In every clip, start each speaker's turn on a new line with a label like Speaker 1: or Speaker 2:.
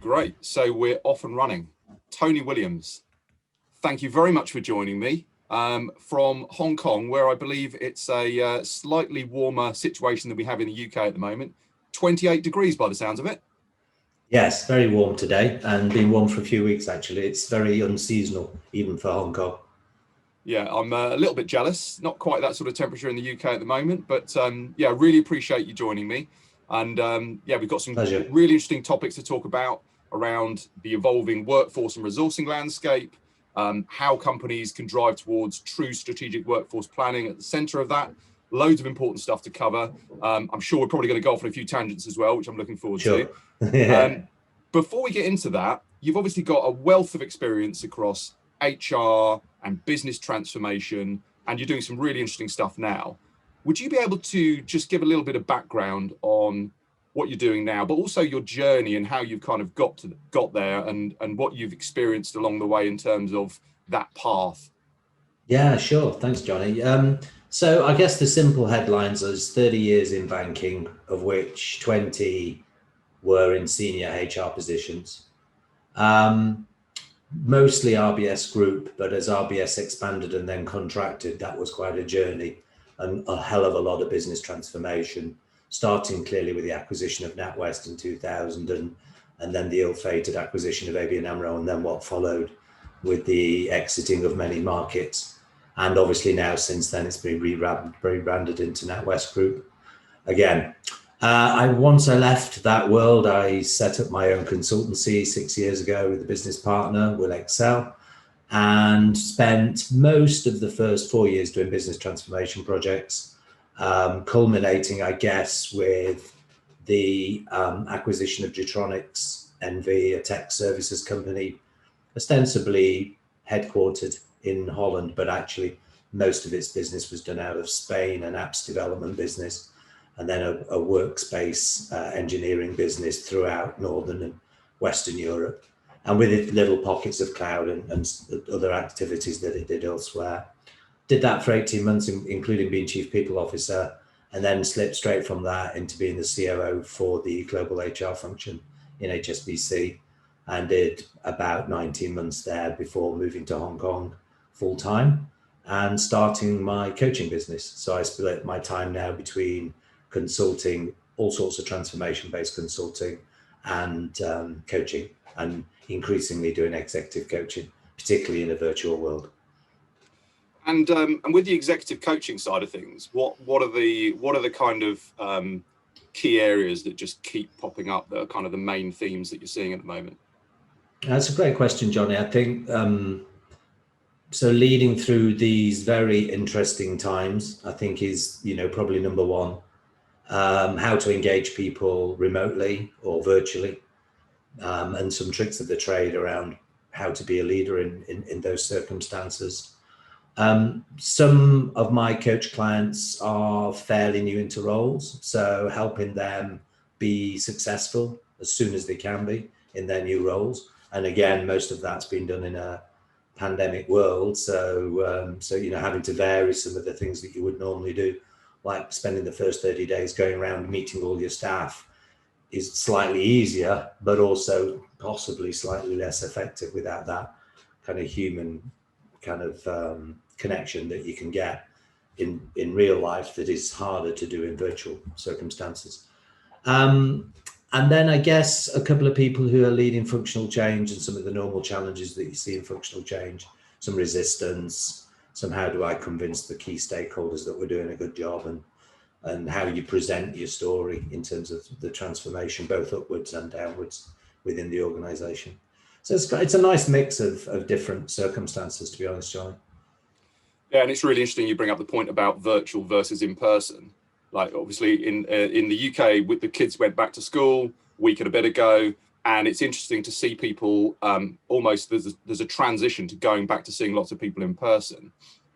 Speaker 1: Great. So we're off and running. Tony Williams, thank you very much for joining me from Hong Kong, where I believe it's a slightly warmer situation than we have in the UK at the moment. 28 degrees by the sounds of it.
Speaker 2: Yes, very warm today, and been warm for a few weeks actually. It's very unseasonal, even for Hong Kong.
Speaker 1: Yeah, I'm a little bit jealous. Not quite that sort of temperature in the UK at the moment, but yeah, really appreciate you joining me. And yeah, we've got some really interesting topics to talk about around the evolving workforce and resourcing landscape, how companies can drive towards true strategic workforce planning at the center of that. Loads of important stuff to cover. I'm sure we're probably going to go off on a few tangents as well, which I'm looking forward to. Before we get into that, you've obviously got a wealth of experience across HR and business transformation, and you're doing some really interesting stuff now. Would you be able to just give a little bit of background on what you're doing now, but also your journey and how you've kind of got there and what you've experienced along the way in terms of that path?
Speaker 2: Yeah, sure. Thanks, Johnny. So I guess the simple headlines is 30 years in banking, of which 20 were in senior HR positions. Mostly RBS Group, but as RBS expanded and then contracted, that was quite a journey and a hell of a lot of business transformation, starting clearly with the acquisition of NatWest in 2000 and then the ill-fated acquisition of ABN AMRO, and then what followed with the exiting of many markets. And obviously now, since then, it's been rebranded into NatWest Group. Again, once I left that world, I set up my own consultancy 6 years ago with a business partner, with Exell, and spent most of the first 4 years doing business transformation projects, culminating, I guess, with the acquisition of Getronics NV, a tech services company, ostensibly headquartered in Holland, but actually most of its business was done out of Spain, an apps development business, and then a workspace engineering business throughout Northern and Western Europe, and with it, little pockets of cloud and other activities that it did elsewhere. Did that for 18 months, including being Chief People Officer, and then slipped straight from that into being the COO for the global HR function in HSBC, and did about 19 months there before moving to Hong Kong full-time and starting my coaching business. So I split my time now between consulting, all sorts of transformation-based consulting, and coaching, and increasingly doing executive coaching, particularly in a virtual world.
Speaker 1: And with the executive coaching side of things, what are the kind of key areas that just keep popping up that are kind of the main themes that you're seeing at the moment?
Speaker 2: That's a great question, Johnny. I think so. Leading through these very interesting times, I think is probably number one. How to engage people remotely or virtually, and some tricks of the trade around how to be a leader in those circumstances. Some of my coach clients are fairly new into roles, so helping them be successful as soon as they can be in their new roles. And again, most of that's been done in a pandemic world, so having to vary some of the things that you would normally do, like spending the first 30 days going around meeting all your staff, is slightly easier, but also possibly slightly less effective without that kind of human kind of connection that you can get in real life that is harder to do in virtual circumstances. And then I guess a couple of people who are leading functional change and some of the normal challenges that you see in functional change, some resistance, some how do I convince the key stakeholders that we're doing a good job, and how you present your story in terms of the transformation, both upwards and downwards within the organization. So it's a nice mix of different circumstances, to be honest, Johnny.
Speaker 1: Yeah, and it's really interesting you bring up the point about virtual versus in person. Like obviously in the UK, with the kids went back to school a week and a bit ago, and it's interesting to see people almost there's a transition to going back to seeing lots of people in person,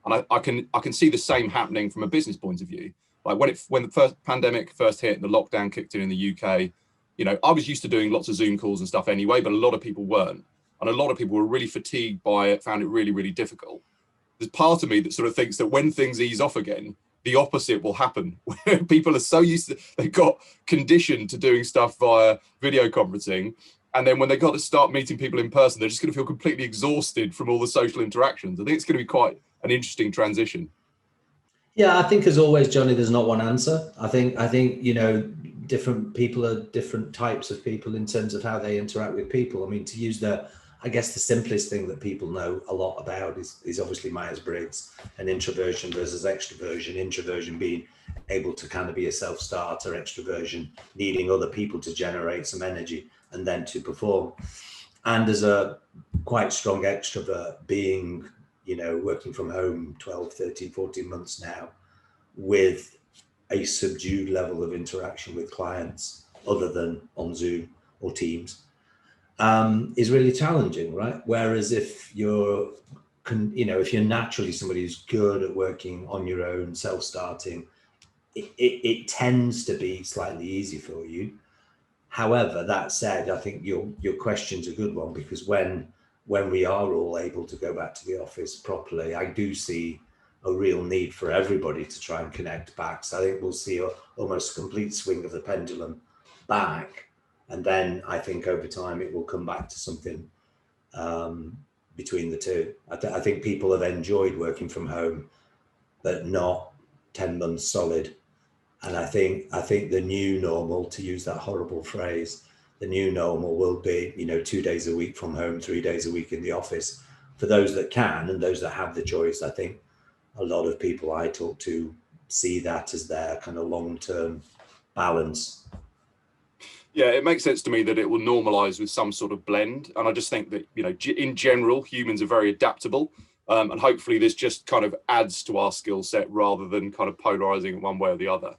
Speaker 1: and I can see the same happening from a business point of view. Like when the first pandemic first hit and the lockdown kicked in the UK, I was used to doing lots of Zoom calls and stuff anyway, but a lot of people weren't, and a lot of people were really fatigued by it, found it really, really difficult. There's part of me that sort of thinks that when things ease off again, the opposite will happen, where people are so used to, they've got conditioned to doing stuff via video conferencing, And then when they got to start meeting people in person, they're just going to feel completely exhausted from all the social interactions. I think it's going to be quite an interesting transition.
Speaker 2: Yeah, I think as always, Johnny, there's not one answer. I think, different people are different types of people in terms of how they interact with people. I mean, to use I guess the simplest thing that people know a lot about is obviously Myers-Briggs and introversion versus extroversion. Introversion being able to kind of be a self-starter, extroversion needing other people to generate some energy and then to perform. And as a quite strong extrovert, being, working from home 12, 13, 14 months now with a subdued level of interaction with clients other than on Zoom or Teams, is really challenging, right? Whereas if you're naturally somebody who's good at working on your own, self-starting, it tends to be slightly easy for you. However, that said, I think your question's a good one, because when we are all able to go back to the office properly, I do see a real need for everybody to try and connect back. So I think we'll see almost a complete swing of the pendulum back. And then I think over time it will come back to something between the two. I think people have enjoyed working from home, but not 10 months solid. And I think the new normal, to use that horrible phrase, the new normal will be, 2 days a week from home, 3 days a week in the office. For those that can and those that have the choice, I think a lot of people I talk to see that as their kind of long-term balance.
Speaker 1: Yeah, it makes sense to me that it will normalize with some sort of blend. And I just think that, in general, humans are very adaptable. And hopefully this just kind of adds to our skill set rather than kind of polarizing it one way or the other.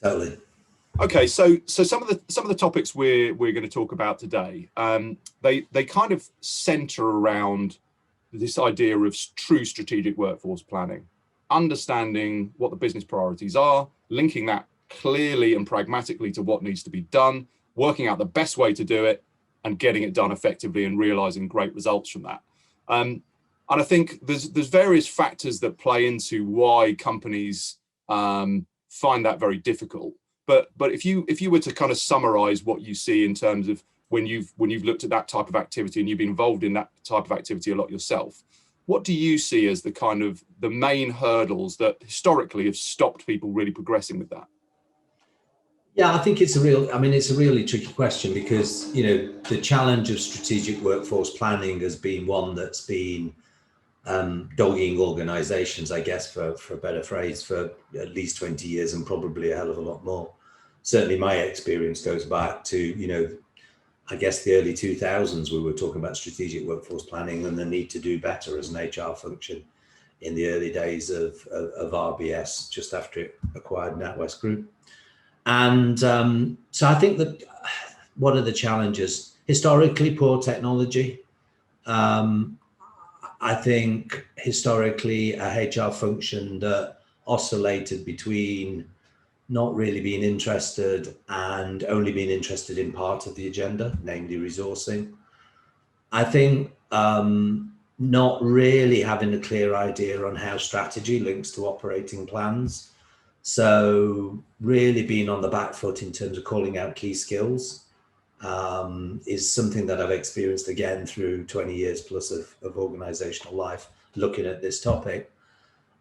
Speaker 2: Totally.
Speaker 1: Okay, so some of the topics we're going to talk about today, they kind of center around this idea of true strategic workforce planning, understanding what the business priorities are, linking that clearly and pragmatically to what needs to be done, working out the best way to do it, and getting it done effectively and realizing great results from that. And I think there's various factors that play into why companies find that very difficult. But if you were to kind of summarize what you see in terms of when you've looked at that type of activity and you've been involved in that type of activity a lot yourself, what do you see as the main hurdles that historically have stopped people really progressing with that?
Speaker 2: Yeah, I think it's a really tricky question, because, the challenge of strategic workforce planning has been one that's been dogging organizations, I guess, for a better phrase, for at least 20 years and probably a hell of a lot more. Certainly my experience goes back to, I guess the early 2000s. We were talking about strategic workforce planning and the need to do better as an HR function in the early days of RBS, just after it acquired NatWest Group. And so I think that one of the challenges, historically, poor technology. I think historically a HR function that oscillated between not really being interested and only being interested in part of the agenda, namely resourcing. I think not really having a clear idea on how strategy links to operating plans. So really being on the back foot in terms of calling out key skills is something that I've experienced again through 20 years plus of organizational life, looking at this topic.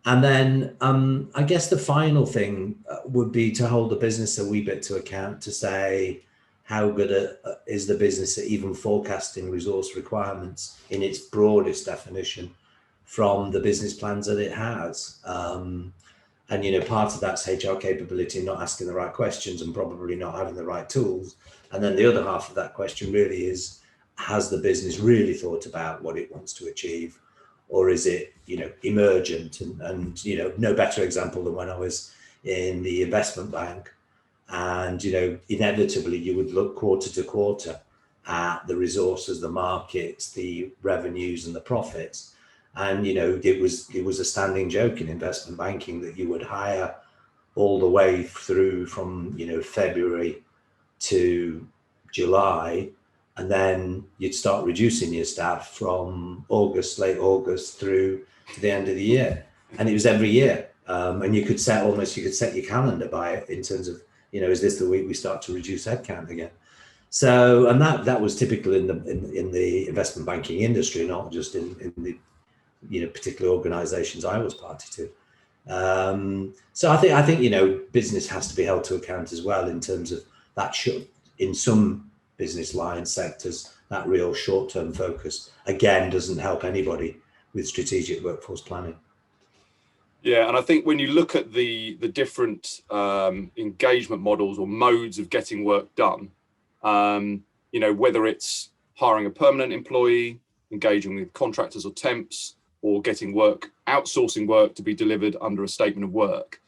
Speaker 2: And then I guess the final thing would be to hold the business a wee bit to account, to say how good is the business at even forecasting resource requirements in its broadest definition from the business plans that it has. And, part of that's HR capability, not asking the right questions and probably not having the right tools. And then the other half of that question really is, has the business really thought about what it wants to achieve? Or is it, emergent? And no better example than when I was in the investment bank. And, inevitably you would look quarter to quarter at the resources, the markets, the revenues and the profits. And, it was a standing joke in investment banking that you would hire all the way through from, February to July, and then you'd start reducing your staff from late August through to the end of the year. And it was every year. And you could set your calendar by it in terms of, is this the week we start to reduce headcount again? So, and that was typical in the investment banking industry, not just in the particular organisations I was party to. So I think business has to be held to account as well in terms of that. In some business line sectors, that real short-term focus again doesn't help anybody with strategic workforce planning.
Speaker 1: Yeah, and I think when you look at the different engagement models or modes of getting work done, whether it's hiring a permanent employee, engaging with contractors or temps, or getting outsourcing work to be delivered under a statement of work.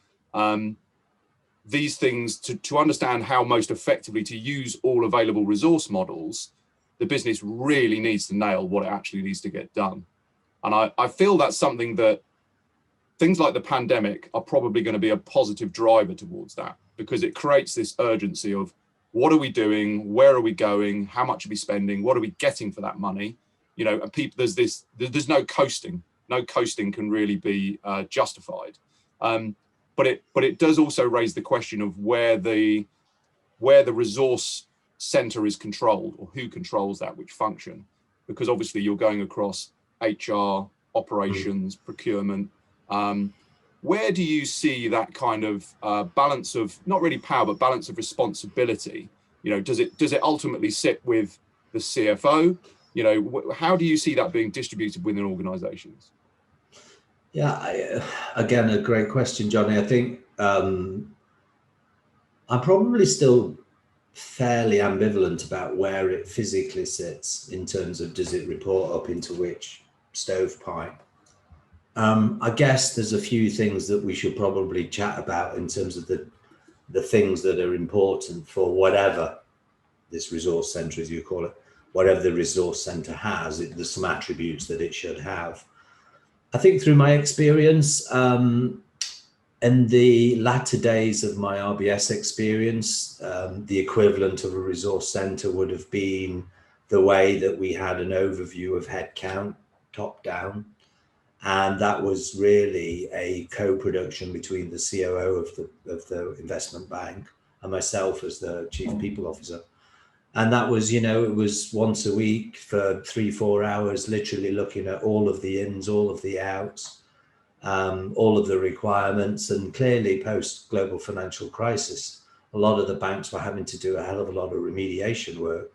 Speaker 1: These things, to understand how most effectively to use all available resource models, the business really needs to nail what it actually needs to get done. And I feel that's something that things like the pandemic are probably going to be a positive driver towards that, because it creates this urgency of what are we doing, where are we going, how much are we spending, what are we getting for that money? And people, there's no coasting. No coasting can really be justified. But it does also raise the question of where the resource center is controlled, or who controls that, which function, because obviously you're going across HR, operations, procurement. Where do you see that kind of balance of, not really power, but balance of responsibility? Does it ultimately sit with the CFO? How do you see that being distributed within organizations?
Speaker 2: Yeah, again, a great question, Johnny. I think I'm probably still fairly ambivalent about where it physically sits in terms of, does it report up into which stovepipe? I guess there's a few things that we should probably chat about in terms of the things that are important for whatever this resource center, as you call it, whatever the resource center has. There's some attributes that it should have. I think through my experience, in the latter days of my RBS experience, the equivalent of a resource center would have been the way that we had an overview of headcount top down. And that was really a co-production between the COO of the investment bank and myself as the chief people officer. And that was, it was once a week for 3-4 hours, literally looking at all of the ins, all of the outs, all of the requirements. And clearly post global financial crisis, a lot of the banks were having to do a hell of a lot of remediation work,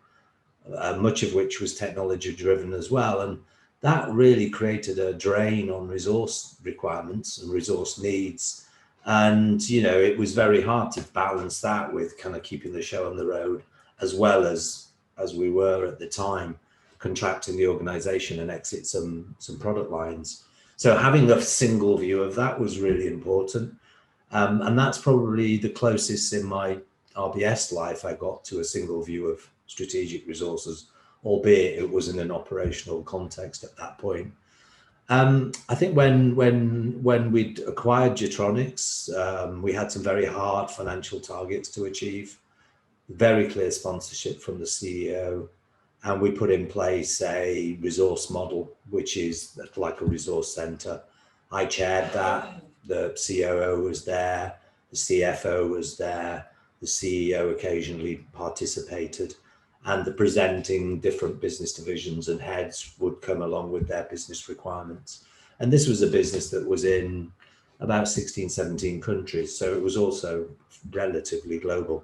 Speaker 2: much of which was technology driven as well. And that really created a drain on resource requirements and resource needs. And, it was very hard to balance that with kind of keeping the show on the road, as well as we were at the time, contracting the organization and exit some product lines. So having a single view of that was really important. And that's probably the closest in my RBS life I got to a single view of strategic resources, albeit it was in an operational context at that point. I think when we'd acquired Getronics, we had some very hard financial targets to achieve, very clear sponsorship from the CEO, and we put in place a resource model, which is like a resource center. I chaired that, the COO was there, the CFO was there, the CEO occasionally participated, and the presenting different business divisions and heads would come along with their business requirements. And this was a business that was in about 16, 17 countries. So it was also relatively global.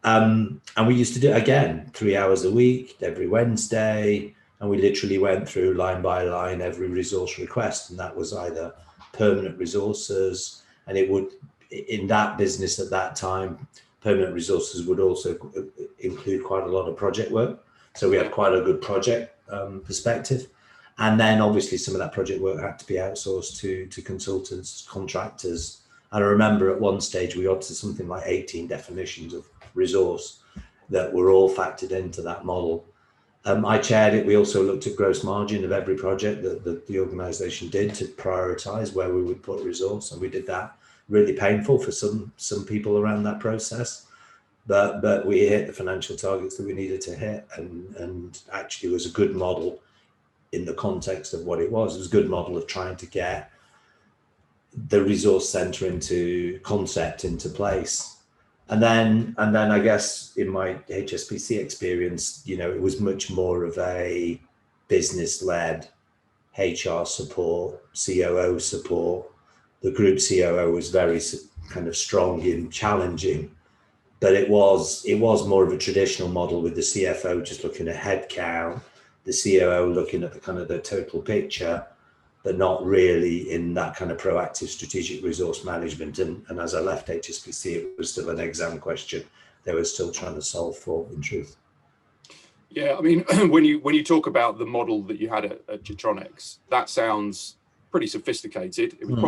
Speaker 2: And we used to do, again, 3 hours a week, every Wednesday. And we literally went through line by line every resource request. And that was either permanent resources. And it would, in that business at that time, permanent resources would also include quite a lot of project work. So we had quite a good project perspective. And then obviously some of that project work had to be outsourced to consultants, contractors. And I remember at one stage we got to something like 18 definitions of resource that were all factored into that model. I chaired it. We also looked at gross margin of every project that the organization did to prioritize where we would put resource. And we did that. Really painful for some people around that process, but we hit the financial targets that we needed to hit, and actually was a good model in the context of what it was. It was a good model of trying to get the resource center into concept into place. And then I guess in my HSBC experience, it was much more of a business-led HR support, COO support. The group COO was very kind of strong in challenging, but it was more of a traditional model with the CFO just looking at headcount, the COO looking at the kind of the total picture, but not really in that kind of proactive strategic resource management. And as I left HSBC, it was still an exam question they were still trying to solve for, in truth.
Speaker 1: Yeah, I mean, when you talk about the model that you had at Getronics, that sounds pretty sophisticated. It was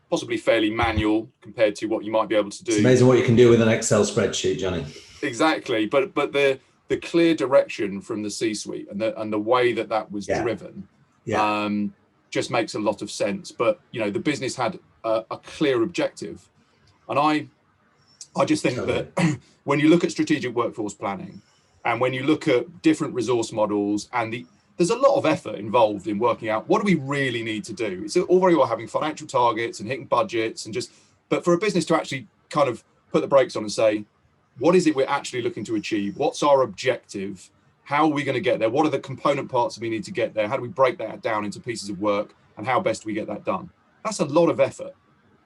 Speaker 1: possibly fairly manual compared to what you might be able to do.
Speaker 2: It's amazing what you can do with an Excel spreadsheet, Johnny.
Speaker 1: Exactly, but the clear direction from the C-suite and the way that was driven, just makes a lot of sense. But the business had a clear objective, and I just think that when you look at strategic workforce planning, and when you look at different resource models, and there's a lot of effort involved in working out what do we really need to do. It's all very well having financial targets and hitting budgets but for a business to actually kind of put the brakes on and say, what is it we're actually looking to achieve? What's our objective? How are we going to get there? What are the component parts that we need to get there? How do we break that down into pieces of work, and how best do we get that done? That's a lot of effort,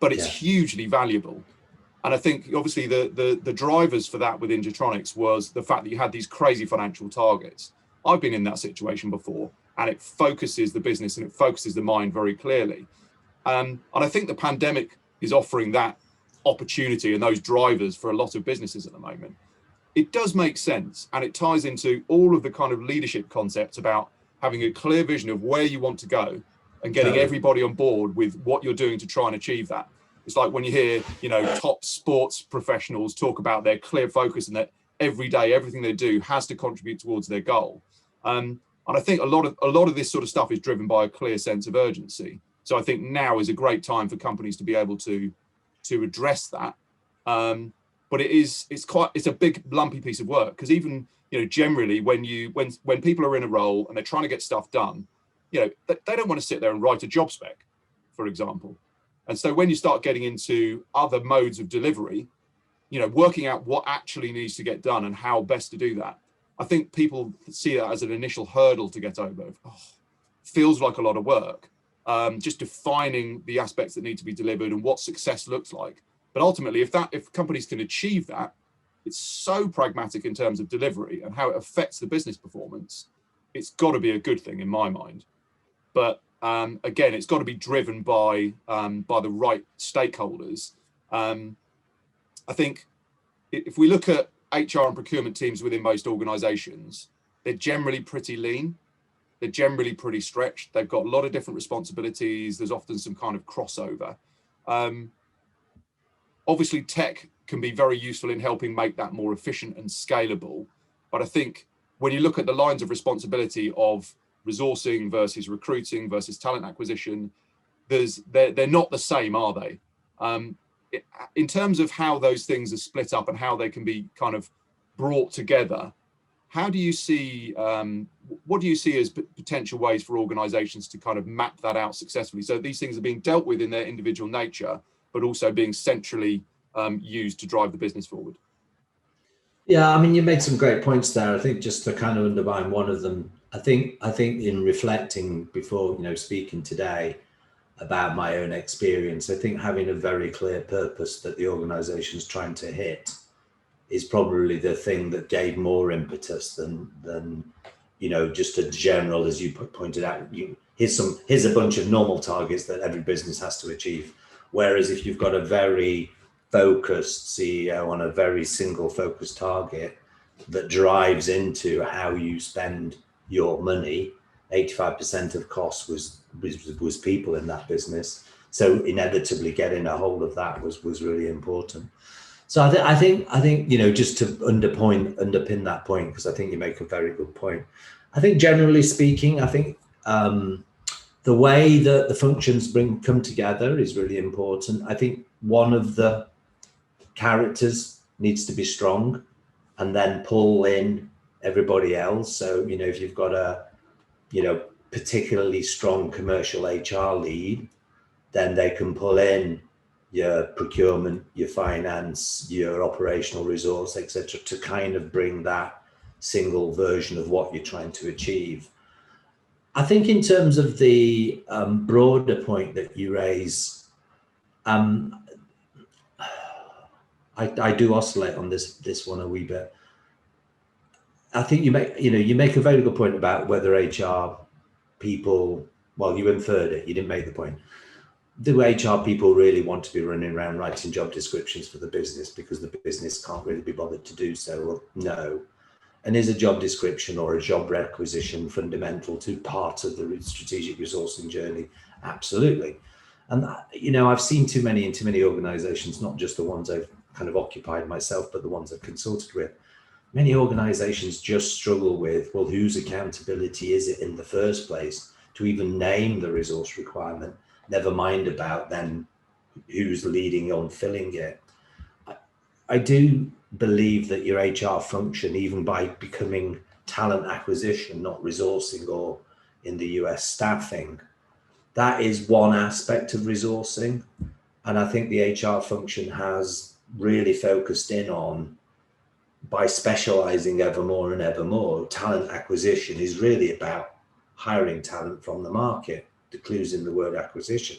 Speaker 1: but it's hugely valuable. And I think obviously the drivers for that within Getronics was the fact that you had these crazy financial targets. I've been in that situation before, and it focuses the business and it focuses the mind very clearly. And I think the pandemic is offering that opportunity and those drivers for a lot of businesses at the moment. It does make sense, and it ties into all of the kind of leadership concepts about having a clear vision of where you want to go and getting everybody on board with what you're doing to try and achieve that. It's like when you hear, top sports professionals talk about their clear focus and that every day, everything they do has to contribute towards their goal. And I think a lot of this sort of stuff is driven by a clear sense of urgency. So I think now is a great time for companies to be able to address that. But it's a big lumpy piece of work, because even generally when people are in a role and they're trying to get stuff done, they don't want to sit there and write a job spec, for example. And so when you start getting into other modes of delivery, working out what actually needs to get done and how best to do that, I think people see that as an initial hurdle to get over. Feels like a lot of work, just defining the aspects that need to be delivered and what success looks like. But ultimately, if companies can achieve that, it's so pragmatic in terms of delivery and how it affects the business performance. It's got to be a good thing in my mind. But again, it's got to be driven by the right stakeholders. I think if we look at HR and procurement teams within most organizations, they're generally pretty lean. They're generally pretty stretched. They've got a lot of different responsibilities. There's often some kind of crossover. Obviously, tech can be very useful in helping make that more efficient and scalable. But I think when you look at the lines of responsibility of resourcing versus recruiting versus talent acquisition, they're not the same, are they? In terms of how those things are split up and how they can be kind of brought together, how do you see, what do you see as potential ways for organizations to kind of map that out successfully? So these things are being dealt with in their individual nature, but also being centrally used to drive the business forward.
Speaker 2: Yeah, I mean, you made some great points there. I think just to kind of underline one of them, I think in reflecting before, speaking today about my own experience, I think having a very clear purpose that the organization's trying to hit is probably the thing that gave more impetus than just a general, as you pointed out, here's a bunch of normal targets that every business has to achieve. Whereas if you've got a very focused CEO on a very single focused target that drives into how you spend your money, 85% of costs was people in that business. So inevitably getting a hold of that was really important. So I think just to underpin that point, because I think you make a very good point. I think generally speaking, I think the way that the functions come together is really important. I think one of the characters needs to be strong and then pull in everybody else. So, if you've got a, particularly strong commercial HR lead, then they can pull in your procurement, your finance, your operational resource, etc., to kind of bring that single version of what you're trying to achieve. I think in terms of the broader point that you raise, I do oscillate on this one a wee bit. I think you make a very good point about whether HR people, well, you inferred it, you didn't make the point. Do HR people really want to be running around writing job descriptions for the business because the business can't really be bothered to do so? Well, no. And is a job description or a job requisition fundamental to part of the strategic resourcing journey? Absolutely. And I've seen too many organizations, not just the ones I've kind of occupied myself, but the ones I've consulted with. Many organizations just struggle with, well, whose accountability is it in the first place to even name the resource requirement? Never mind about then who's leading on filling it. I do believe that your HR function, even by becoming talent acquisition, not resourcing, or in the US staffing, that is one aspect of resourcing. And I think the HR function has really focused in on, by specializing ever more and ever more, talent acquisition is really about hiring talent from the market. The clue's in the word acquisition.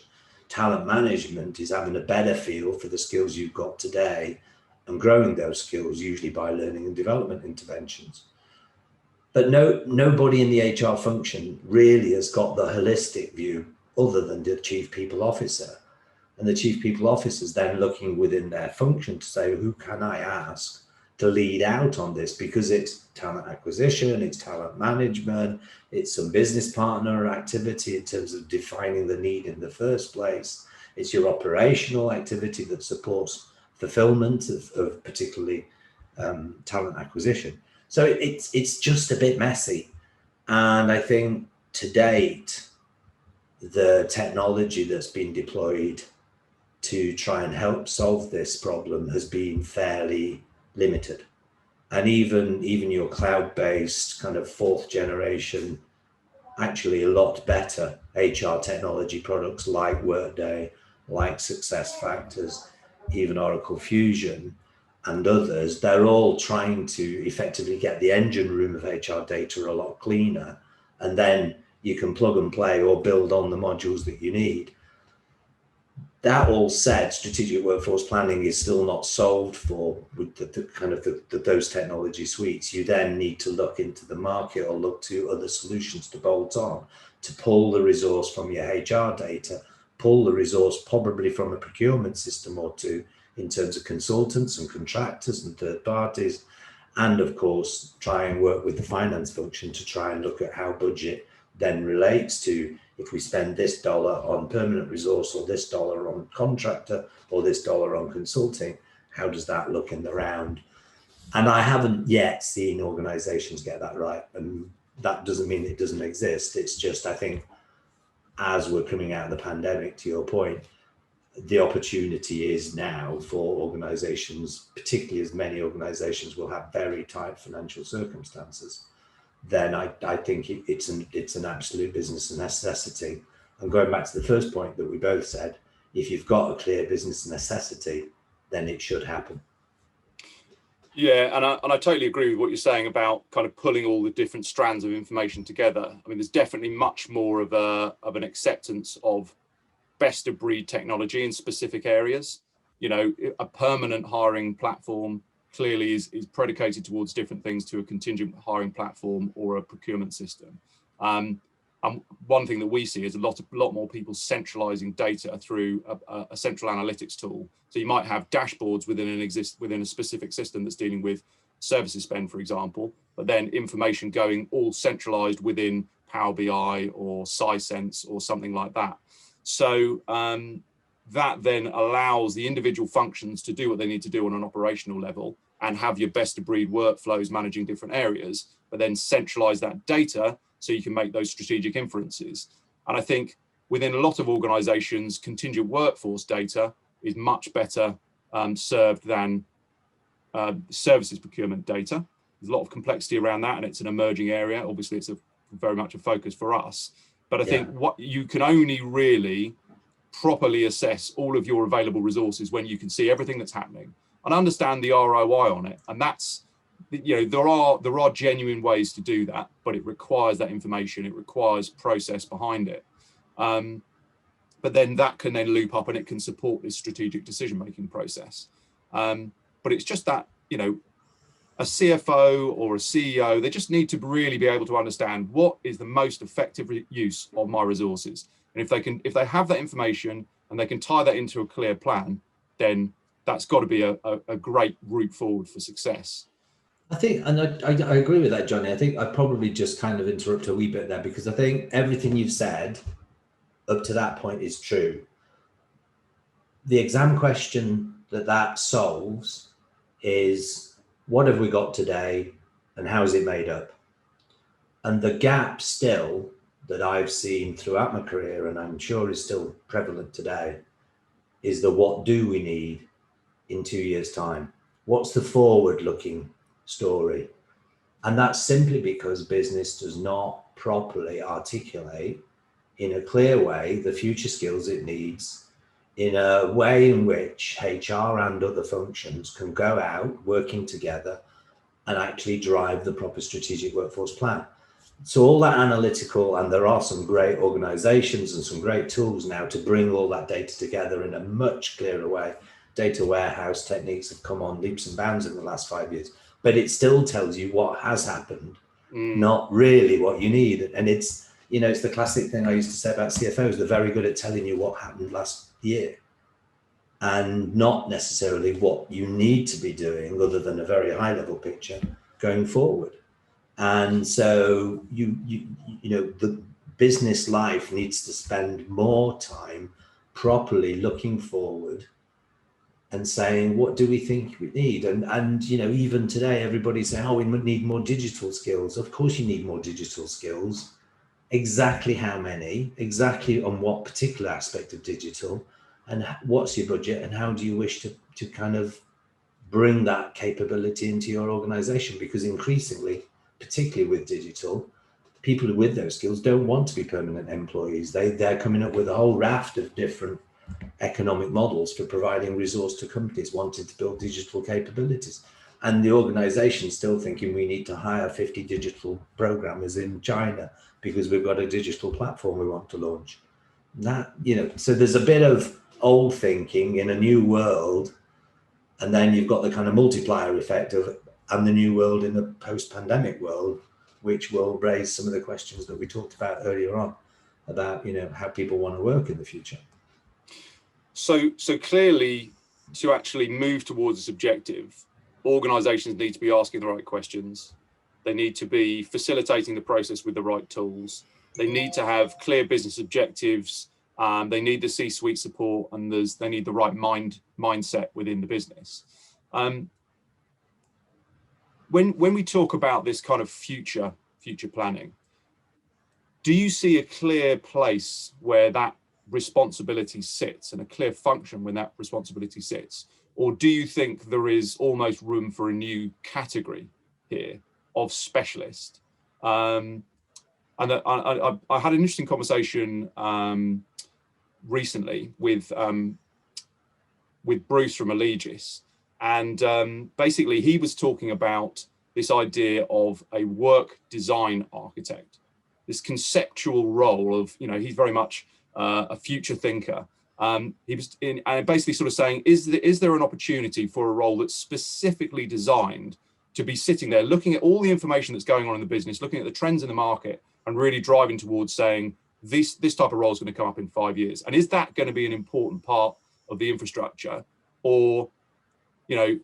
Speaker 2: Talent management is having a better feel for the skills you've got today and growing those skills, usually by learning and development interventions. But nobody in the HR function really has got the holistic view other than the chief people officer. And the chief people officer is then looking within their function to say, who can I ask to lead out on this? Because it's talent acquisition, it's talent management, it's some business partner activity in terms of defining the need in the first place. It's your operational activity that supports fulfillment of particularly talent acquisition. So it's just a bit messy. And I think to date, the technology that's been deployed to try and help solve this problem has been fairly limited. And even your cloud-based kind of fourth generation, actually a lot better HR technology products like Workday, like SuccessFactors, even Oracle Fusion and others, they're all trying to effectively get the engine room of HR data a lot cleaner. And then you can plug and play or build on the modules that you need. That all said, strategic workforce planning is still not solved for with those technology suites. You then need to look into the market or look to other solutions to bolt on, to pull the resource from your HR data, pull the resource probably from a procurement system or two in terms of consultants and contractors and third parties, and of course, try and work with the finance function to try and look at how budget then relates to, if we spend this dollar on permanent resource or this dollar on contractor or this dollar on consulting, how does that look in the round? And I haven't yet seen organizations get that right. And that doesn't mean it doesn't exist. It's just, I think, as we're coming out of the pandemic, to your point, the opportunity is now for organizations, particularly as many organizations will have very tight financial circumstances, then I think it's an absolute business necessity. And going back to the first point that we both said, if you've got a clear business necessity, then it should happen.
Speaker 1: Yeah, and I totally agree with what you're saying about kind of pulling all the different strands of information together. I mean, there's definitely much more of an acceptance of best of breed technology in specific areas. You know, a permanent hiring platform clearly is predicated towards different things to a contingent hiring platform or a procurement system. And one thing that we see is a lot more people centralizing data through a central analytics tool. So you might have dashboards within a specific system that's dealing with services spend, for example, but then information going all centralized within Power BI or Sisense or something like that. So that then allows the individual functions to do what they need to do on an operational level and have your best of breed workflows managing different areas, but then centralize that data so you can make those strategic inferences. And I think within a lot of organizations, contingent workforce data is much better served than services procurement data. There's a lot of complexity around that, and it's an emerging area. Obviously, it's very much a focus for us. But I think what you can only really properly assess all of your available resources when you can see everything that's happening and understand the ROI on it. And that's, there are genuine ways to do that, but it requires that information. It requires process behind it. But then that can then loop up and it can support this strategic decision-making process. But it's just that, a CFO or a CEO, they just need to really be able to understand what is the most effective use of my resources. And if they have that information and they can tie that into a clear plan, then that's got to be a great route forward for success.
Speaker 2: I think, and I agree with that, Johnny. I think I probably just kind of interrupt a wee bit there, because I think everything you've said up to that point is true. The exam question that solves is, what have we got today and how is it made up? And the gap still that I've seen throughout my career, and I'm sure is still prevalent today, is the what do we need in 2 years' time? What's the forward-looking story? And that's simply because business does not properly articulate in a clear way the future skills it needs, in a way in which HR and other functions can go out working together and actually drive the proper strategic workforce plan. So all that analytical, and there are some great organizations and some great tools now to bring all that data together in a much clearer way. Data warehouse techniques have come on leaps and bounds in the last 5 years, but it still tells you what has happened, not really what you need. And it's, it's the classic thing I used to say about CFOs. They're very good at telling you what happened last year and not necessarily what you need to be doing, other than a very high level picture going forward. And so the business life needs to spend more time properly looking forward and saying, what do we think we need? And even today, everybody's saying, oh, we need more digital skills. Of course you need more digital skills. Exactly how many, exactly on what particular aspect of digital, and what's your budget, and how do you wish to kind of bring that capability into your organization? Because increasingly, particularly with digital, people with those skills don't want to be permanent employees. They're coming up with a whole raft of different economic models for providing resource to companies wanting to build digital capabilities. And the organization is still thinking we need to hire 50 digital programmers in China because we've got a digital platform we want to launch. That, so there's a bit of old thinking in a new world, and then you've got the kind of multiplier effect of, and the new world in the post-pandemic world, which will raise some of the questions that we talked about earlier on about, how people want to work in the future.
Speaker 1: So clearly, to actually move towards this objective, organizations need to be asking the right questions. They need to be facilitating the process with the right tools. They need to have clear business objectives. They need the C-suite support, and they need the right mindset within the business. When we talk about this kind of future planning, do you see a clear place where that responsibility sits and a clear function when that responsibility sits? Or do you think there is almost room for a new category here of specialist? And I had an interesting conversation recently with Bruce from Allegis, and basically he was talking about this idea of a work design architect, this conceptual role of, he's very much a future thinker. He was basically sort of saying, is there an opportunity for a role that's specifically designed to be sitting there looking at all the information that's going on in the business, looking at the trends in the market, and really driving towards saying this type of role is going to come up in 5 years? And is that going to be an important part of the infrastructure? Or,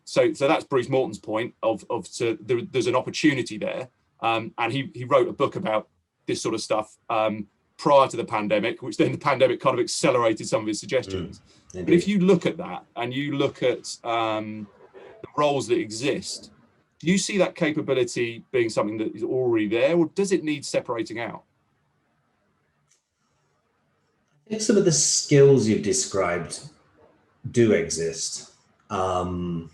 Speaker 1: so that's Bruce Morton's point there's an opportunity there. And he wrote a book about this sort of stuff prior to the pandemic, which then the pandemic kind of accelerated some of his suggestions. But if you look at that and you look at the roles that exist, do you see that capability being something that is already there, or does it need separating out?
Speaker 2: I think some of the skills you've described do exist. I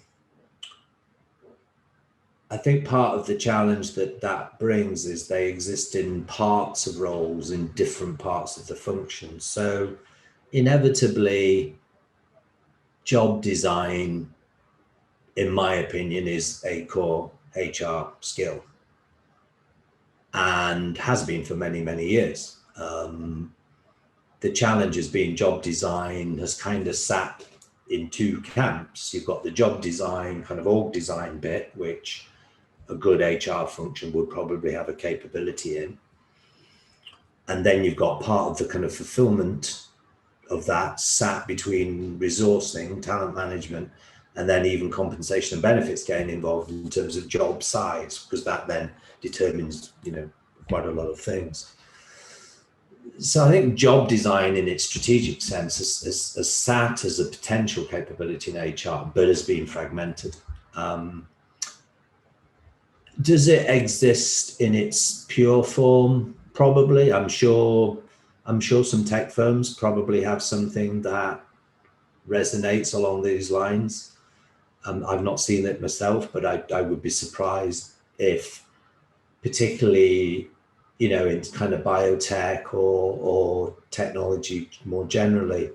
Speaker 2: think part of the challenge that brings is they exist in parts of roles in different parts of the function. So inevitably job design, in my opinion, is a core HR skill and has been for many, many years. The challenge has been job design has kind of sat in two camps. You've got the job design, kind of org design bit, which a good HR function would probably have a capability in. And then you've got part of the kind of fulfillment of that sat between resourcing, talent management, and then even compensation and benefits getting involved in terms of job size, because that then determines, quite a lot of things. So I think job design in its strategic sense has sat as a potential capability in HR, but has been fragmented. Does it exist in its pure form? Probably. I'm sure some tech firms probably have something that resonates along these lines. I've not seen it myself, but I would be surprised if, particularly, in kind of biotech or technology more generally,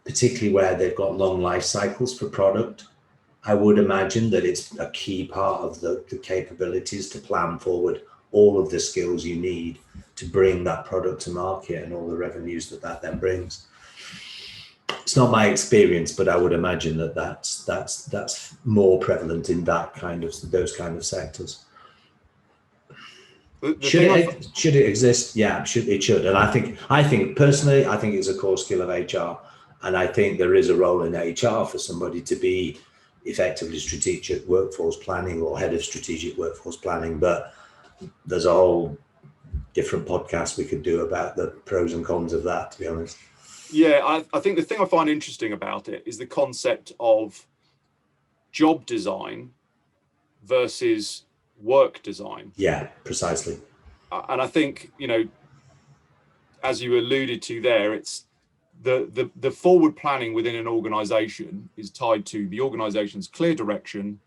Speaker 2: particularly where they've got long life cycles for product, I would imagine that it's a key part of the capabilities to plan forward all of the skills you need to bring that product to market and all the revenues that then brings. It's not my experience, but I would imagine that's more prevalent in those kind of sectors. Should it exist? Yeah, it should. And I think personally, I think it's a core skill of HR, and I think there is a role in HR for somebody to be effectively strategic workforce planning or head of strategic workforce planning. But there's a whole different podcast we could do about the pros and cons of that, to be honest.
Speaker 1: Yeah, I think the thing I find interesting about it is the concept of job design versus work design.
Speaker 2: Yeah, precisely.
Speaker 1: And I think, as you alluded to there, it's the forward planning within an organization is tied to the organization's clear direction,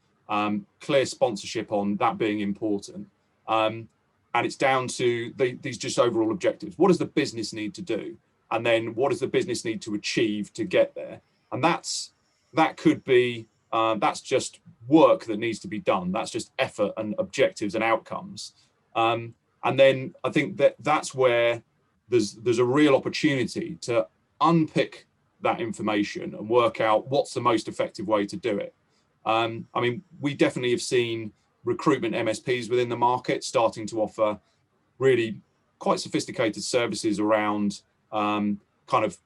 Speaker 1: clear sponsorship on that being important. And it's down to these just overall objectives. What does the business need to do? And then what does the business need to achieve to get there? And that could be, that's just work that needs to be done. That's just effort and objectives and outcomes. And then I think that's where there's a real opportunity to unpick that information and work out what's the most effective way to do it. We definitely have seen recruitment MSPs within the market starting to offer really quite sophisticated services around kind of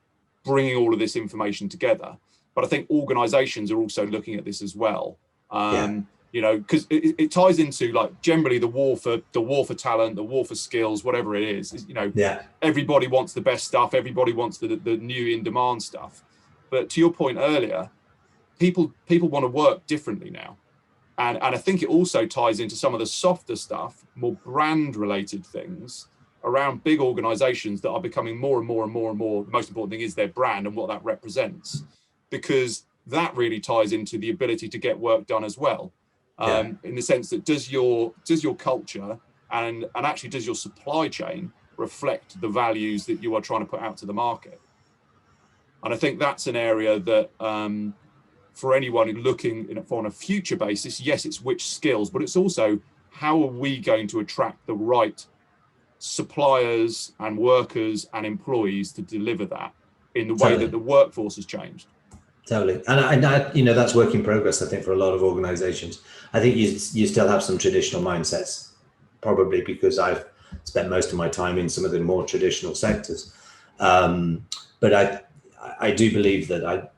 Speaker 1: bringing all of this information together. But I think organizations are also looking at this as well. Because it ties into, like, generally the war for talent, the war for skills, whatever it is, everybody wants the best stuff. Everybody wants the new in demand stuff. But to your point earlier, people want to work differently now. And I think it also ties into some of the softer stuff, more brand related things around big organizations that are becoming more and more and more and more. The most important thing is their brand and what that represents, because that really ties into the ability to get work done as well. In the sense that does your culture and actually does your supply chain reflect the values that you are trying to put out to the market? And I think that's an area that for anyone looking on a future basis, yes, it's which skills, but it's also how are we going to attract the right suppliers and workers and employees to deliver that in the way that the workforce has changed.
Speaker 2: Totally. And that's work in progress, I think, for a lot of organizations. I think you still have some traditional mindsets, probably because I've spent most of my time in some of the more traditional sectors. But I do believe that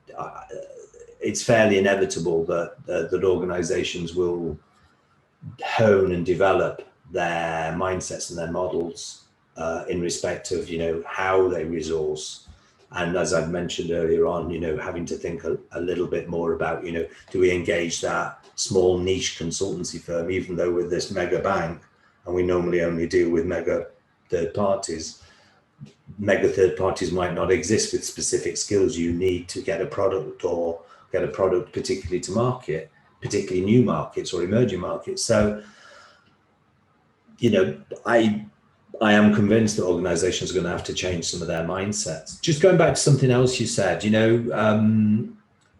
Speaker 2: it's fairly inevitable that organizations will hone and develop their mindsets and their models in respect of, how they resource. And as I've mentioned earlier on, having to think a little bit more about, do we engage that small niche consultancy firm, even though with this mega bank, and we normally only deal with mega third parties might not exist with specific skills you need to get a product or get a product particularly to market, particularly new markets or emerging markets. So, I am convinced that organizations are going to have to change some of their mindsets. Just going back to something else you said,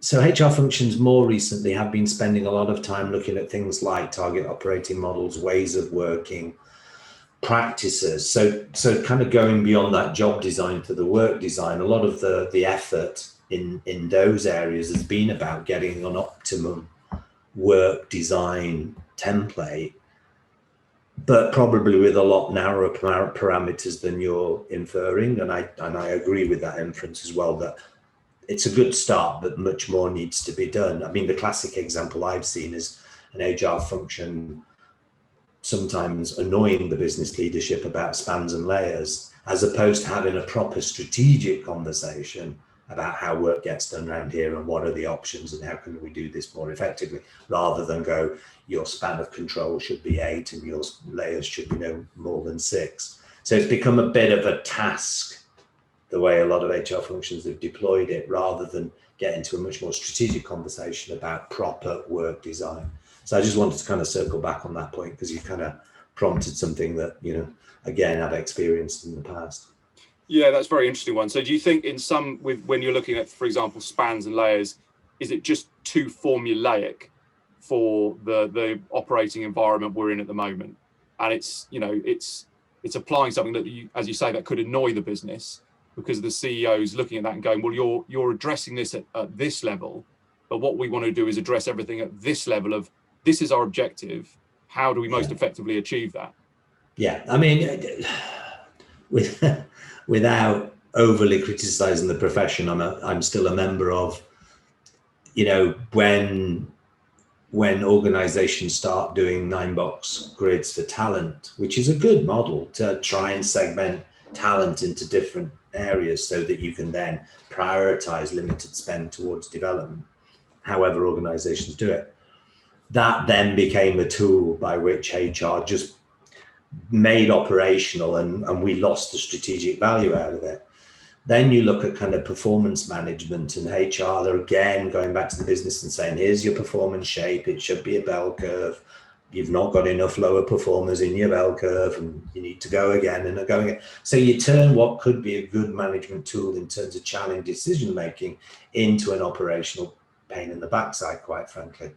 Speaker 2: so HR functions more recently have been spending a lot of time looking at things like target operating models, ways of working, practices. So kind of going beyond that job design to the work design, a lot of the effort in those areas has been about getting an optimum work design template, but probably with a lot narrower parameters than you're inferring. And I agree with that inference as well, that it's a good start, but much more needs to be done. I mean, the classic example I've seen is an HR function sometimes annoying the business leadership about spans and layers, as opposed to having a proper strategic conversation about how work gets done around here and what are the options and how can we do this more effectively, rather than go, your span of control should be 8 and your layers should be no more than 6. So it's become a bit of a task, the way a lot of HR functions have deployed it, rather than get into a much more strategic conversation about proper work design. So I just wanted to kind of circle back on that point, because you kind of prompted something that, again, I've experienced in the past.
Speaker 1: Yeah, that's a very interesting one. So do you think when you're looking at, for example, spans and layers, is it just too formulaic for the operating environment we're in at the moment? And it's applying something that, as you say, that could annoy the business, because the CEO's looking at that and going, well, you're addressing this at this level, but what we want to do is address everything at this level of, this is our objective. How do we most effectively achieve that? Yeah,
Speaker 2: I mean, without overly criticizing the profession, I'm still a member of, when organizations start doing 9-box grids for talent, which is a good model to try and segment talent into different areas so that you can then prioritize limited spend towards development, however organizations do it. That then became a tool by which HR just made operational, and we lost the strategic value out of it. Then you look at kind of performance management and HR, they're again going back to the business and saying, here's your performance shape, it should be a bell curve. You've not got enough lower performers in your bell curve and you need to go again and go again. So you turn what could be a good management tool in terms of challenge decision making into an operational pain in the backside, quite frankly.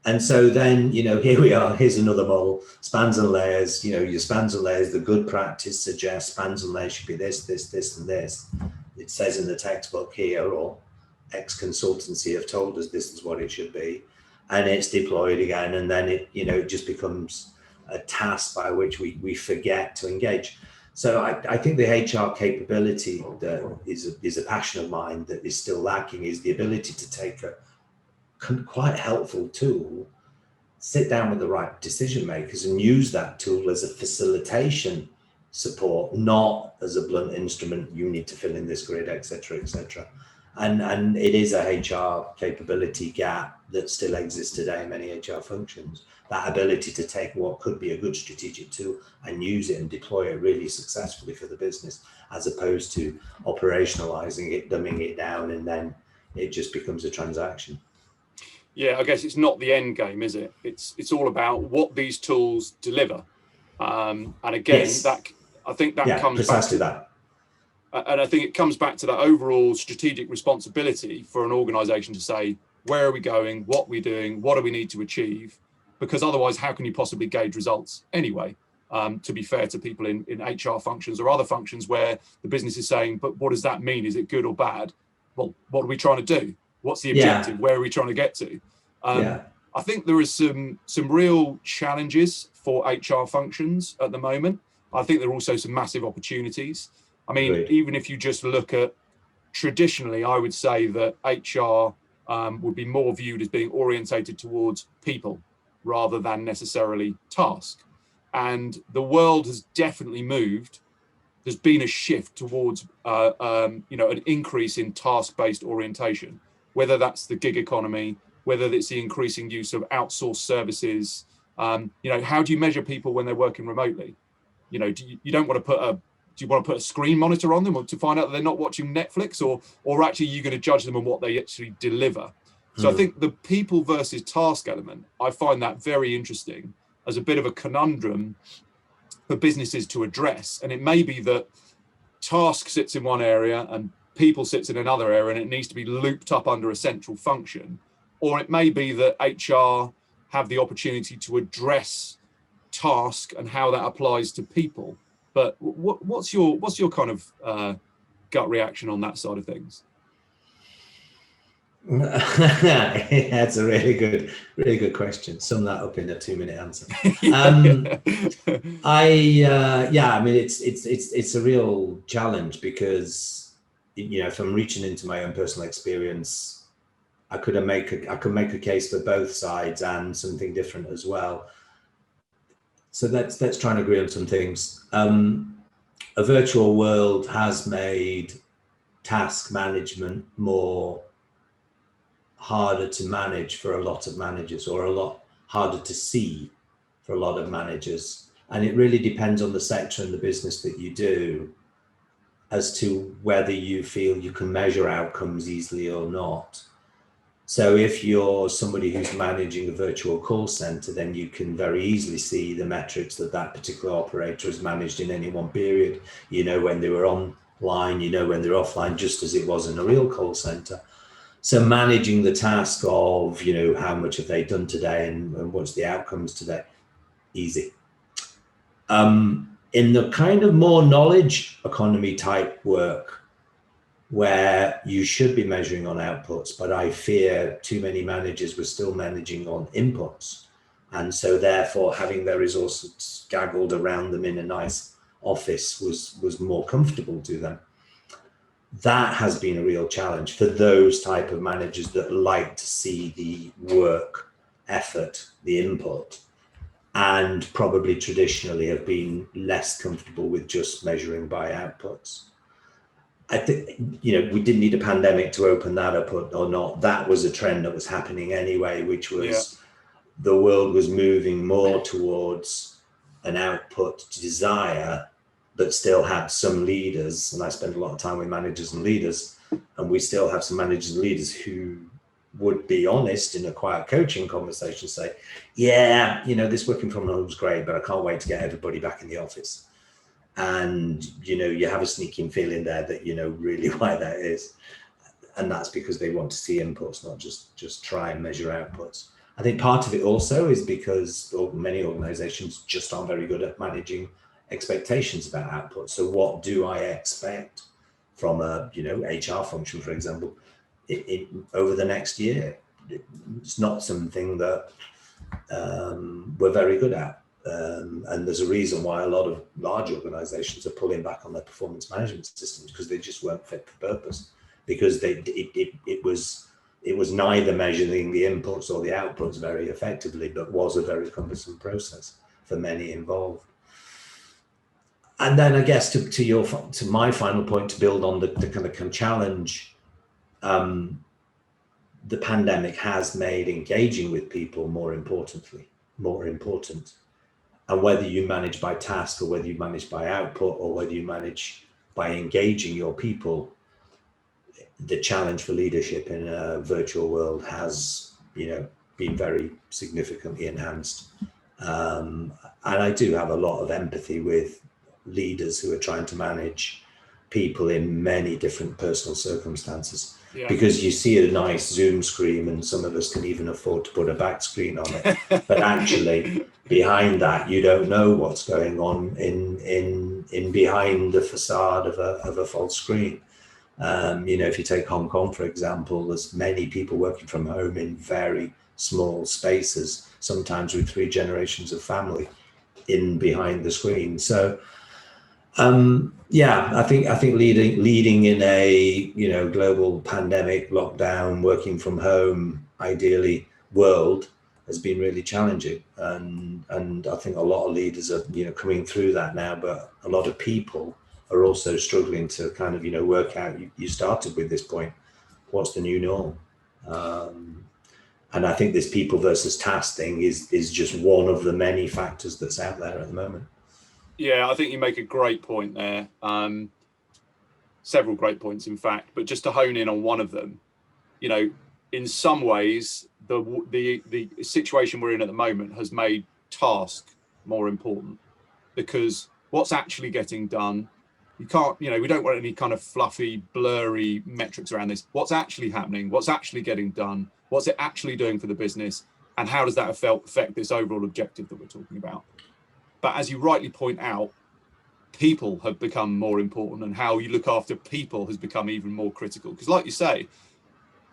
Speaker 2: And so then, here we are, here's another model, spans and layers, your spans and layers, the good practice suggests spans and layers should be this, this, this, and this. It says in the textbook here, or X consultancy have told us this is what it should be. And it's deployed again. And then it just becomes a task by which we forget to engage. So I think the HR capability that is a passion of mine that is still lacking is the ability to take a quite helpful tool, sit down with the right decision makers and use that tool as a facilitation support, not as a blunt instrument, you need to fill in this grid, etc., etc. And it is a HR capability gap that still exists today in many HR functions, that ability to take what could be a good strategic tool and use it and deploy it really successfully for the business, as opposed to operationalizing it, dumbing it down, and then it just becomes a transaction.
Speaker 1: Yeah, I guess it's not the end game, is it? It's all about what these tools deliver. And again, yes. I think that comes
Speaker 2: precisely
Speaker 1: back to that. And I think it comes back to that overall strategic responsibility for an organization to say, where are we going? What are we doing? What do we need to achieve? Because otherwise, how can you possibly gauge results anyway? To be fair to people in HR functions or other functions where the business is saying, but what does that mean? Is it good or bad? Well, what are we trying to do? What's the objective? Where are we trying to get to? I think there is some real challenges for HR functions at the moment. I think there are also some massive opportunities. I mean, even if you just look at traditionally, I would say that HR would be more viewed as being orientated towards people rather than necessarily task. And the world has definitely moved. There's been a shift towards an increase in task-based orientation, whether that's the gig economy, whether it's the increasing use of outsourced services. How do you measure people when they're working remotely? Do you want to put a screen monitor on them to find out that they're not watching Netflix, or actually you're going to judge them on what they actually deliver? So I think the people versus task element, I find that very interesting as a bit of a conundrum for businesses to address. And it may be that task sits in one area and people sits in another area, and it needs to be looped up under a central function. Or it may be that HR have the opportunity to address task and how that applies to people. But what's your kind of gut reaction on that side of things?
Speaker 2: That's a really good question. Sum that up in a 2-minute answer. I mean, it's a real challenge because, if I'm reaching into my own personal experience, I could make a case for both sides and something different as well. So let's try and agree on some things. A virtual world has made task management more harder to manage for a lot of managers, or a lot harder to see for a lot of managers. And it really depends on the sector and the business that you do as to whether you feel you can measure outcomes easily or not. So if you're somebody who's managing a virtual call center, then you can very easily see the metrics that particular operator has managed in any one period. When they were online, when they're offline, just as it was in a real call center. So managing the task of, how much have they done today and what's the outcomes today, easy. In the kind of more knowledge economy type work, where you should be measuring on outputs, but I fear too many managers were still managing on inputs. And so therefore having their resources gaggled around them in a nice office was more comfortable to them. That has been a real challenge for those type of managers that like to see the work effort, the input, and probably traditionally have been less comfortable with just measuring by outputs. I think, we didn't need a pandemic to open that up or not. That was a trend that was happening anyway, which was the world was moving more towards an output desire, but still had some leaders. And I spend a lot of time with managers and leaders, and we still have some managers and leaders who would be honest in a quiet coaching conversation, say, this working from home is great, but I can't wait to get everybody back in the office. And, you have a sneaking feeling there that, really why that is. And that's because they want to see inputs, not just try and measure outputs. I think part of it also is because many organizations just aren't very good at managing expectations about output. So what do I expect from a, HR function, for example, over the next year? It's not something that we're very good at. And there's a reason why a lot of large organizations are pulling back on their performance management systems, because they just weren't fit for purpose, because it was neither measuring the inputs or the outputs very effectively, but was a very cumbersome process for many involved. And then I guess to my final point, to build on the kind of challenge, the pandemic has made engaging with people more important. And whether you manage by task, or whether you manage by output, or whether you manage by engaging your people, the challenge for leadership in a virtual world has, been very significantly enhanced. And I do have a lot of empathy with leaders who are trying to manage people in many different personal circumstances. Yeah. Because you see a nice Zoom screen, and some of us can even afford to put a back screen on it. But actually, behind that, you don't know what's going on in behind the facade of a false screen. If you take Hong Kong, for example, there's many people working from home in very small spaces, sometimes with 3 generations of family in behind the screen. So I think leading in a global pandemic, lockdown, working from home, ideally world, has been really challenging, and I think a lot of leaders are coming through that now, but a lot of people are also struggling to kind of work out. You started with this point, what's the new norm? And I think this people versus task thing is just one of the many factors that's out there at the moment.
Speaker 1: Yeah, I think you make a great point there. Several great points, in fact, but just to hone in on one of them, in some ways, the situation we're in at the moment has made task more important. because what's actually getting done, you can't, we don't want any kind of fluffy, blurry metrics around this. What's actually happening? What's actually getting done? What's it actually doing for the business? And how does that affect this overall objective that we're talking about? But as you rightly point out, people have become more important, and how you look after people has become even more critical. Because like you say,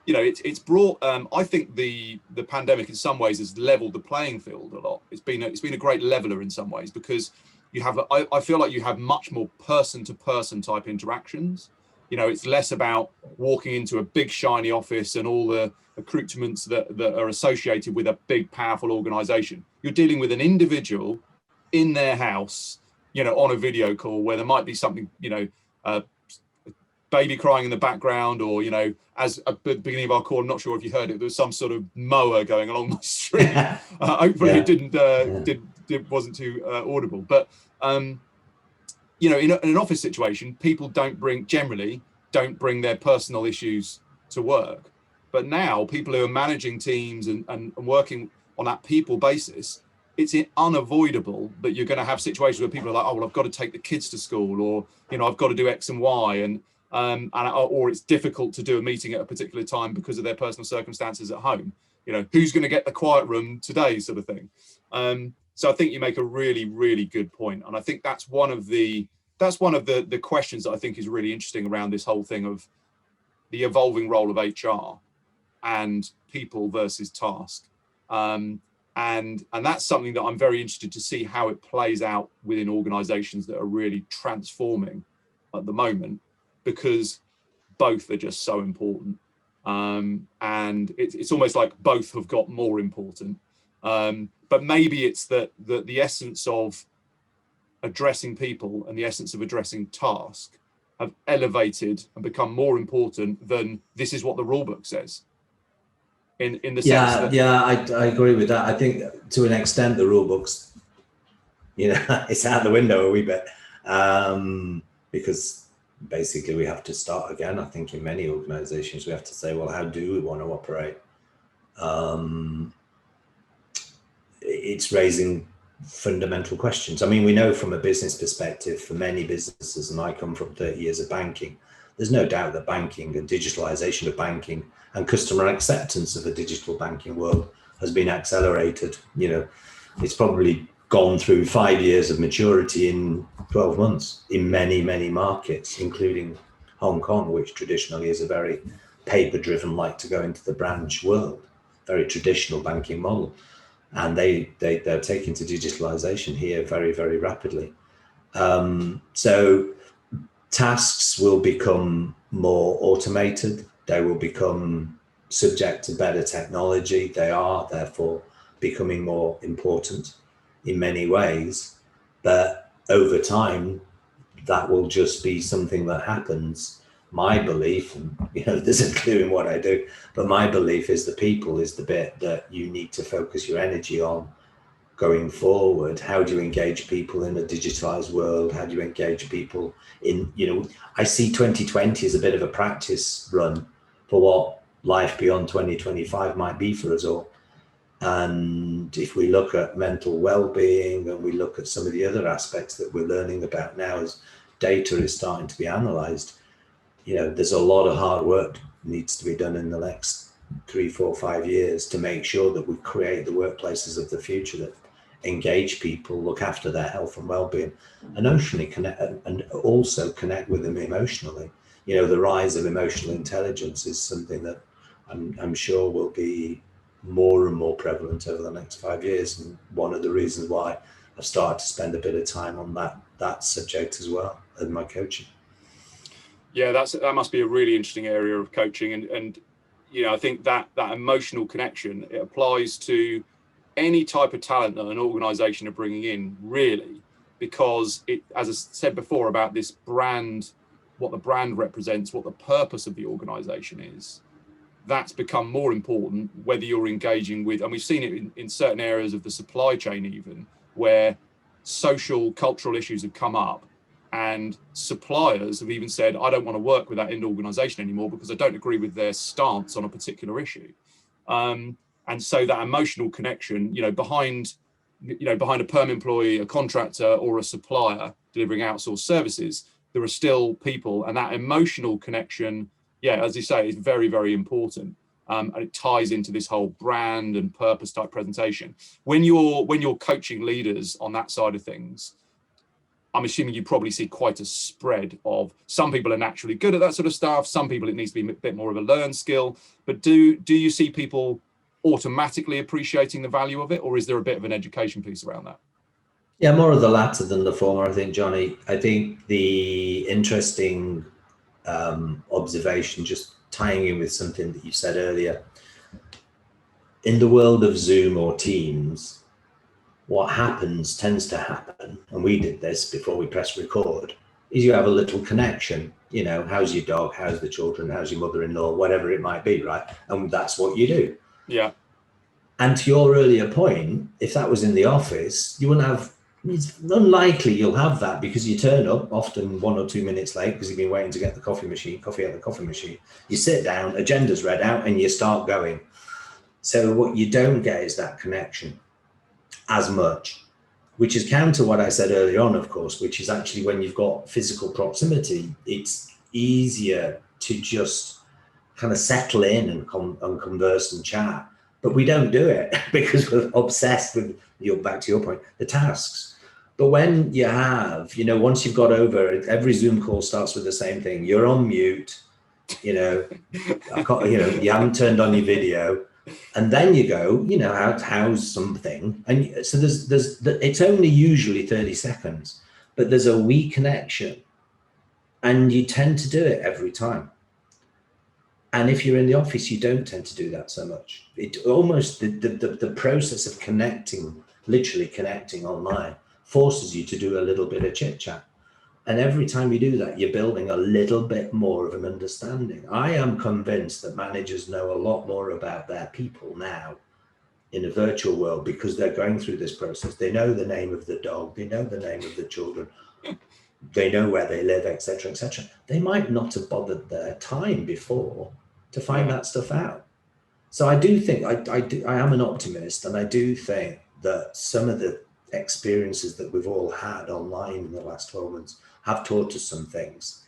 Speaker 1: it's brought, I think the pandemic in some ways has leveled the playing field a lot. It's been a great leveler in some ways, because you have, I feel like you have much more person-to-person type interactions. It's less about walking into a big shiny office and all the accoutrements that are associated with a big powerful organization. You're dealing with an individual in their house, on a video call, where there might be something, baby crying in the background, or as at the beginning of our call, I'm not sure if you heard it, there was some sort of mower going along the street. Hopefully it wasn't too audible, but in an office situation, people generally don't bring their personal issues to work. But now people who are managing teams and working on that people basis, it's unavoidable that you're going to have situations where people are like, oh, well, I've got to take the kids to school, or I've got to do X and Y, or it's difficult to do a meeting at a particular time because of their personal circumstances at home. Who's going to get the quiet room today, sort of thing. So I think you make a really, really good point, and I think that's one of the questions that I think is really interesting around this whole thing of the evolving role of HR and people versus task. And that's something that I'm very interested to see how it plays out within organizations that are really transforming at the moment, because both are just so important. And it's almost like both have got more important. But maybe it's that the essence of addressing people and the essence of addressing task have elevated and become more important than this is what the rule book says. In the sense that,
Speaker 2: I agree with that. I think to an extent the rule books, it's out the window a wee bit, because basically we have to start again. I think in many organizations we have to say, well, how do we want to operate? It's raising fundamental questions. I mean, we know from a business perspective, for many businesses, and I come from 30 years of banking, there's no doubt that banking and digitalization of banking and customer acceptance of the digital banking world has been accelerated. It's probably gone through 5 years of maturity in 12 months in many, many markets, including Hong Kong, which traditionally is a very paper-driven, like to go into the branch world, very traditional banking model. And they're taking to digitalization here very, very rapidly. So tasks will become more automated. They will become subject to better technology. They are therefore becoming more important in many ways. But over time, that will just be something that happens. My belief, and there's a clue in what I do, but my belief is the people is the bit that you need to focus your energy on going forward. How do you engage people in a digitalized world? How do you engage people in, I see 2020 as a bit of a practice run for what life beyond 2025 might be for us all. And if we look at mental well-being and we look at some of the other aspects that we're learning about now as data is starting to be analyzed, there's a lot of hard work needs to be done in the next 3, 4, 5 years to make sure that we create the workplaces of the future that engage people, look after their health and well-being, and emotionally connect, and also connect with them emotionally. The rise of emotional intelligence is something that I'm sure will be more and more prevalent over the next 5 years, and one of the reasons why I've started to spend a bit of time on that subject as well in my coaching.
Speaker 1: Yeah, that must be a really interesting area of coaching, and I think that emotional connection, it applies to any type of talent that an organization are bringing in, really, because it, as I said before about this brand, what the brand represents, what the purpose of the organization is, that's become more important whether you're engaging with, and we've seen it in certain areas of the supply chain even, where social, cultural issues have come up, and suppliers have even said, I don't want to work with that end organization anymore because I don't agree with their stance on a particular issue. And so that emotional connection, behind behind a perm employee, a contractor, or a supplier delivering outsourced services, there are still people, and that emotional connection, as you say, is very, very important. And it ties into this whole brand and purpose type presentation. When you're coaching leaders on that side of things, I'm assuming you probably see quite a spread of, some people are naturally good at that sort of stuff. Some people it needs to be a bit more of a learned skill. But do you see people automatically appreciating the value of it, or is there a bit of an education piece around that?
Speaker 2: Yeah, more of the latter than the former, I think, Johnny. I think the interesting observation, just tying in with something that you said earlier, in the world of Zoom or Teams, what tends to happen, and we did this before we press record, is you have a little connection. How's your dog? How's the children? How's your mother-in-law? Whatever it might be, right? And that's what you do.
Speaker 1: Yeah.
Speaker 2: And to your earlier point, if that was in the office, you wouldn't have, it's unlikely you'll have that, because you turn up often 1 or 2 minutes late because you've been waiting to get the coffee out the coffee machine. You sit down, agenda's read out, and you start going. So what you don't get is that connection as much, which is counter what I said earlier on, of course, which is actually when you've got physical proximity, it's easier to just kind of settle in and converse and chat. But we don't do it because we're obsessed with, back to your point, the tasks. But when you have, once you've got over it, every Zoom call starts with the same thing. You're on mute, you haven't turned on your video. And then you go, how's something? And so it's only usually 30 seconds, but there's a weak connection, and you tend to do it every time. And if you're in the office, you don't tend to do that so much. It almost, the process of literally connecting online, forces you to do a little bit of chit chat. And every time you do that, you're building a little bit more of an understanding. I am convinced that managers know a lot more about their people now in a virtual world, because they're going through this process. They know the name of the dog, they know the name of the children, they know where they live, etc., etc. They might not have bothered their time before to find that stuff out. So I do think, I am an optimist, and I do think that some of the experiences that we've all had online in the last 12 months have taught us some things.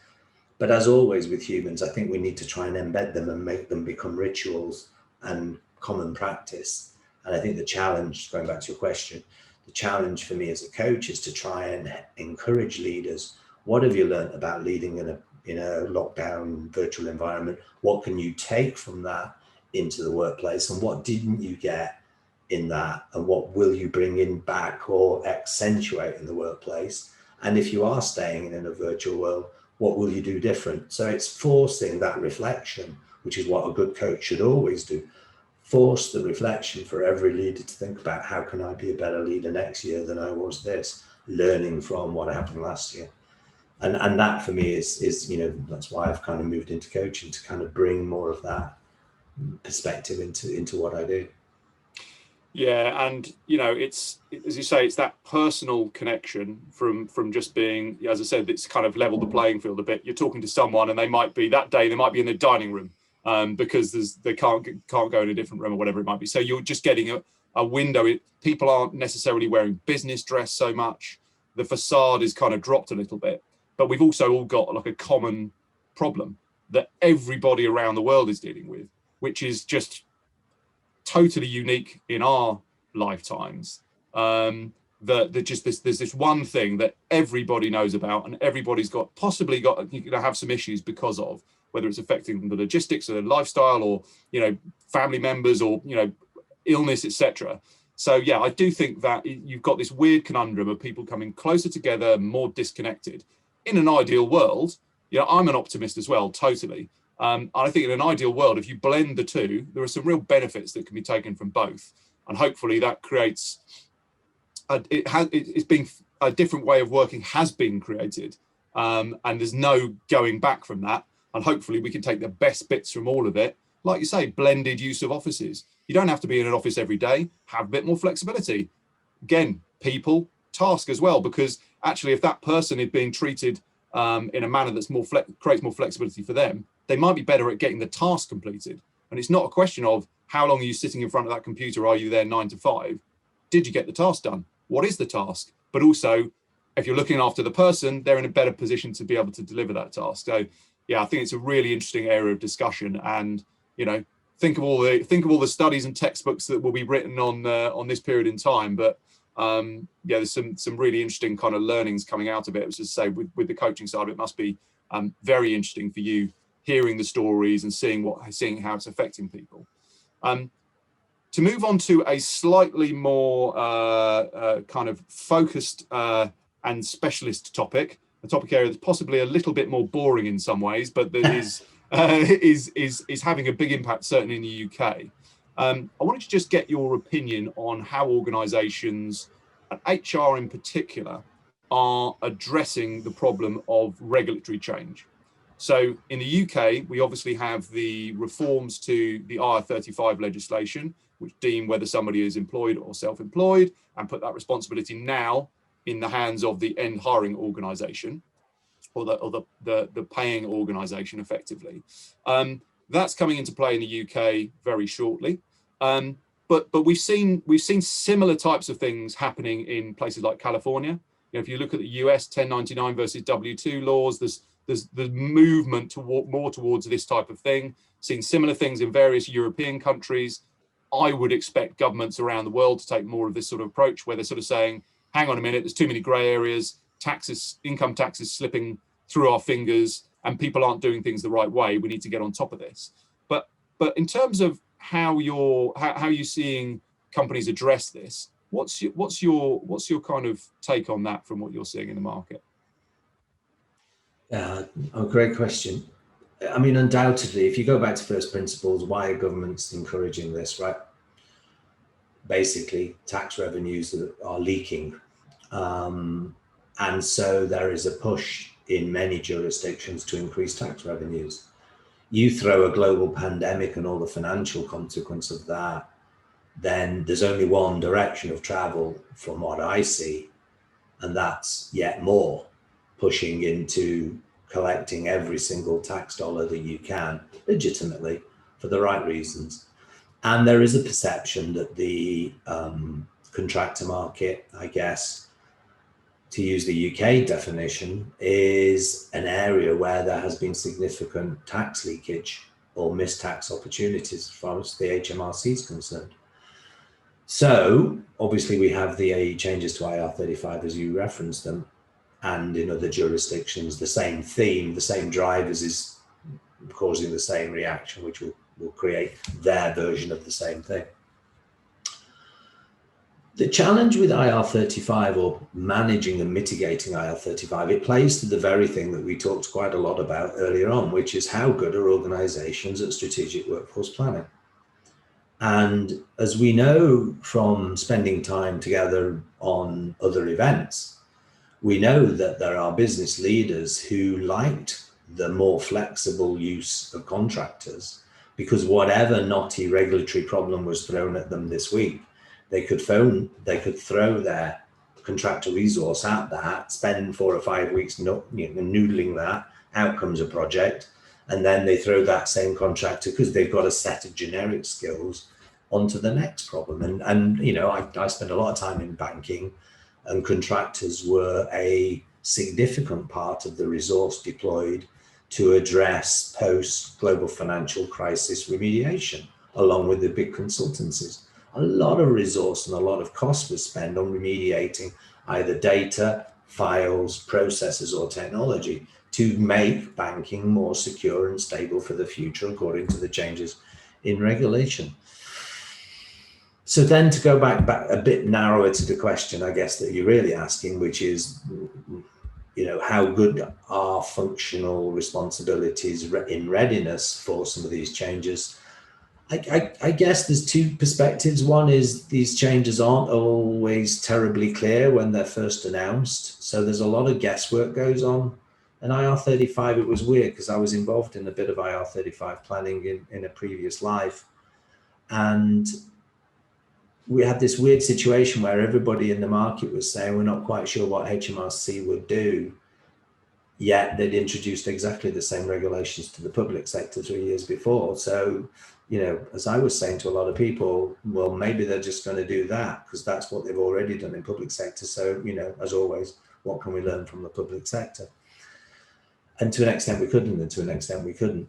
Speaker 2: But as always with humans, I think we need to try and embed them and make them become rituals and common practice. And I think the challenge, going back to your question, the challenge for me as a coach is to try and encourage leaders. What have you learned about leading in a lockdown virtual environment? What can you take from that into the workplace? And what didn't you get in that? And what will you bring in back or accentuate in the workplace? And if you are staying in a virtual world, what will you do different? So it's forcing that reflection, which is what a good coach should always do. Force the reflection for every leader to think about, how can I be a better leader next year than I was this, learning from what happened last year. And that for me is that's why I've kind of moved into coaching, to kind of bring more of that perspective into what I do.
Speaker 1: Yeah, and it's, as you say, it's that personal connection from just being, as I said, it's kind of leveled the playing field a bit. You're talking to someone, and they might be in the dining room because they can't go in a different room or whatever it might be. So you're just getting a window. People aren't necessarily wearing business dress so much. The facade is kind of dropped a little bit, but we've also all got like a common problem that everybody around the world is dealing with, which is just totally unique in our lifetimes. That there's this one thing that everybody knows about, and everybody's possibly got have some issues because of, whether it's affecting the logistics of their lifestyle, or family members, or illness, etc. So yeah, I do think that you've got this weird conundrum of people coming closer together, more disconnected. In an ideal world, I'm an optimist as well, totally. I think in an ideal world, if you blend the two, there are some real benefits that can be taken from both, and hopefully that creates a different way of working has been created, and there's no going back from that. And hopefully we can take the best bits from all of it, like you say, blended use of offices. You don't have to be in an office every day. Have a bit more flexibility. Again, people, task as well, because actually, if that person is being treated in a manner that's creates more flexibility for them, they might be better at getting the task completed. And it's not a question of how long are you sitting in front of that computer, are you there 9 to 5? did you get the task done? What is the task? But also, if you're looking after the person, they're in a better position to be able to deliver that task. So yeah, I think it's a really interesting area of discussion. And, you know, think of all the studies and textbooks that will be written on this period in time. But yeah, there's some really interesting kind of learnings coming out of it. As I say, with the coaching side, it must be very interesting for you, hearing the stories and seeing how it's affecting people. To move on to a slightly more kind of focused and specialist topic, a topic area that's possibly a little bit more boring in some ways, but that is having a big impact, certainly in the UK. I wanted to just get your opinion on how organisations, and HR in particular, are addressing the problem of regulatory change. So in the UK, we obviously have the reforms to the IR35 legislation, which deem whether somebody is employed or self-employed, and put that responsibility now in the hands of the end hiring organisation, or the paying organisation, effectively. That's coming into play in the UK very shortly. But we've seen similar types of things happening in places like California. You know, if you look at the US 1099 versus W2 laws, there's the movement more towards this type of thing. Seen similar things in various European countries. I would expect governments around the world to take more of this sort of approach, where they're sort of saying, hang on a minute, there's too many grey areas, income taxes slipping through our fingers, and people aren't doing things the right way. We need to get on top of this. But in terms of how you're seeing companies address this, what's your kind of take on that from what you're seeing in the market?
Speaker 2: A great question. I mean, undoubtedly, if you go back to first principles, why are governments encouraging this, right? Basically, tax revenues are leaking. And so there is a push in many jurisdictions to increase tax revenues. You throw a global pandemic and all the financial consequence of that, then there's only one direction of travel from what I see, and that's yet more pushing into collecting every single tax dollar that you can legitimately for the right reasons. And there is a perception that the contractor market, I guess, to use the UK definition, is an area where there has been significant tax leakage or missed tax opportunities as far as the HMRC is concerned. So obviously we have the changes to IR35 as you referenced them, and in other jurisdictions, the same theme, the same drivers is causing the same reaction, which will create their version of the same thing. The challenge with IR35, or managing and mitigating IR35, it plays to the very thing that we talked quite a lot about earlier on, which is how good are organizations at strategic workforce planning. And as we know from spending time together on other events, we know that there are business leaders who liked the more flexible use of contractors, because whatever knotty regulatory problem was thrown at them this week, they could throw their contractor resource at that, spend 4 or 5 weeks noodling that, out comes a project, and then they throw that same contractor, because they've got a set of generic skills, onto the next problem. And you know, I spent a lot of time in banking, and contractors were a significant part of the resource deployed to address post-global financial crisis remediation, along with the big consultancies. A lot of resource and a lot of cost was spent on remediating either data, files, processes, or technology to make banking more secure and stable for the future, according to the changes in regulation. So then to go back a bit narrower to the question, I guess, that you're really asking, which is, you know, how good are functional responsibilities in readiness for some of these changes? I guess there's two perspectives. One is these changes aren't always terribly clear when they're first announced. So there's a lot of guesswork goes on. And IR35, it was weird because I was involved in a bit of IR35 planning in a previous life. And we had this weird situation where everybody in the market was saying, we're not quite sure what HMRC would do. yet they'd introduced exactly the same regulations to the public sector 3 years before. So, as I was saying to a lot of people, well, maybe they're just going to do that because that's what they've already done in public sector. So, as always, what can we learn from the public sector? And to an extent we couldn't, and to an extent we couldn't.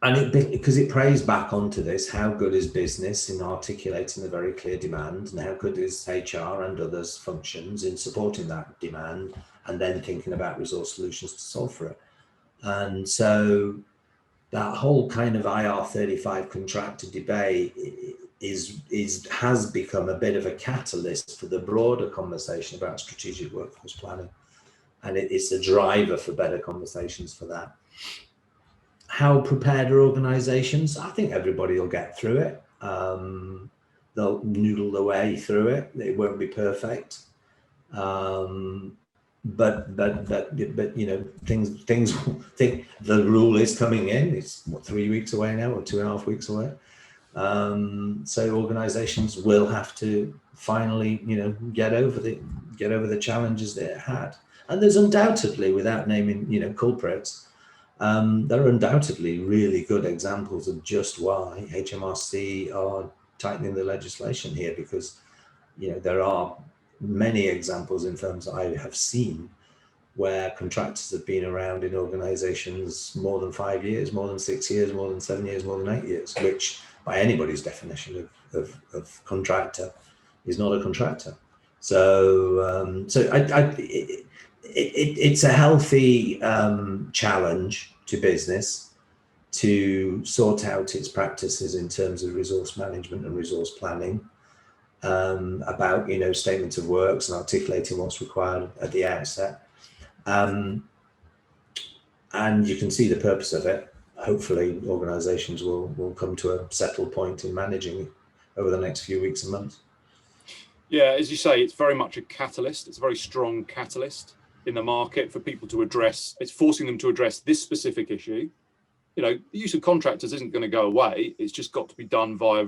Speaker 2: And because it plays back onto this, how good is business in articulating a very clear demand, and how good is HR and others functions in supporting that demand, and then thinking about resource solutions to solve for it. And so that whole kind of IR35 contractor debate has become a bit of a catalyst for the broader conversation about strategic workforce planning, and it's a driver for better conversations for that. How prepared are organizations? I think everybody will get through it. They'll noodle their way through it. It won't be perfect. But things think the rule is coming in. It's 3 weeks away now, or 2.5 weeks away. So organizations will have to finally, get over the challenges they had. And there's undoubtedly, without naming, culprits, there are undoubtedly really good examples of just why HMRC are tightening the legislation here, because there are many examples in firms that I have seen where contractors have been around in organizations more than 5 years, more than 6 years, more than 7 years, more than 8 years, which by anybody's definition of contractor is not a contractor. So it's a healthy challenge to business to sort out its practices in terms of resource management and resource planning, about statements of works and articulating what's required at the outset, and you can see the purpose of it. Hopefully organizations will come to a settled point in managing it over the next few weeks and months.
Speaker 1: Yeah, as you say, it's very much a catalyst. It's a very strong catalyst in the market for people to address. It's forcing them to address this specific issue. The use of contractors isn't going to go away. It's just got to be done via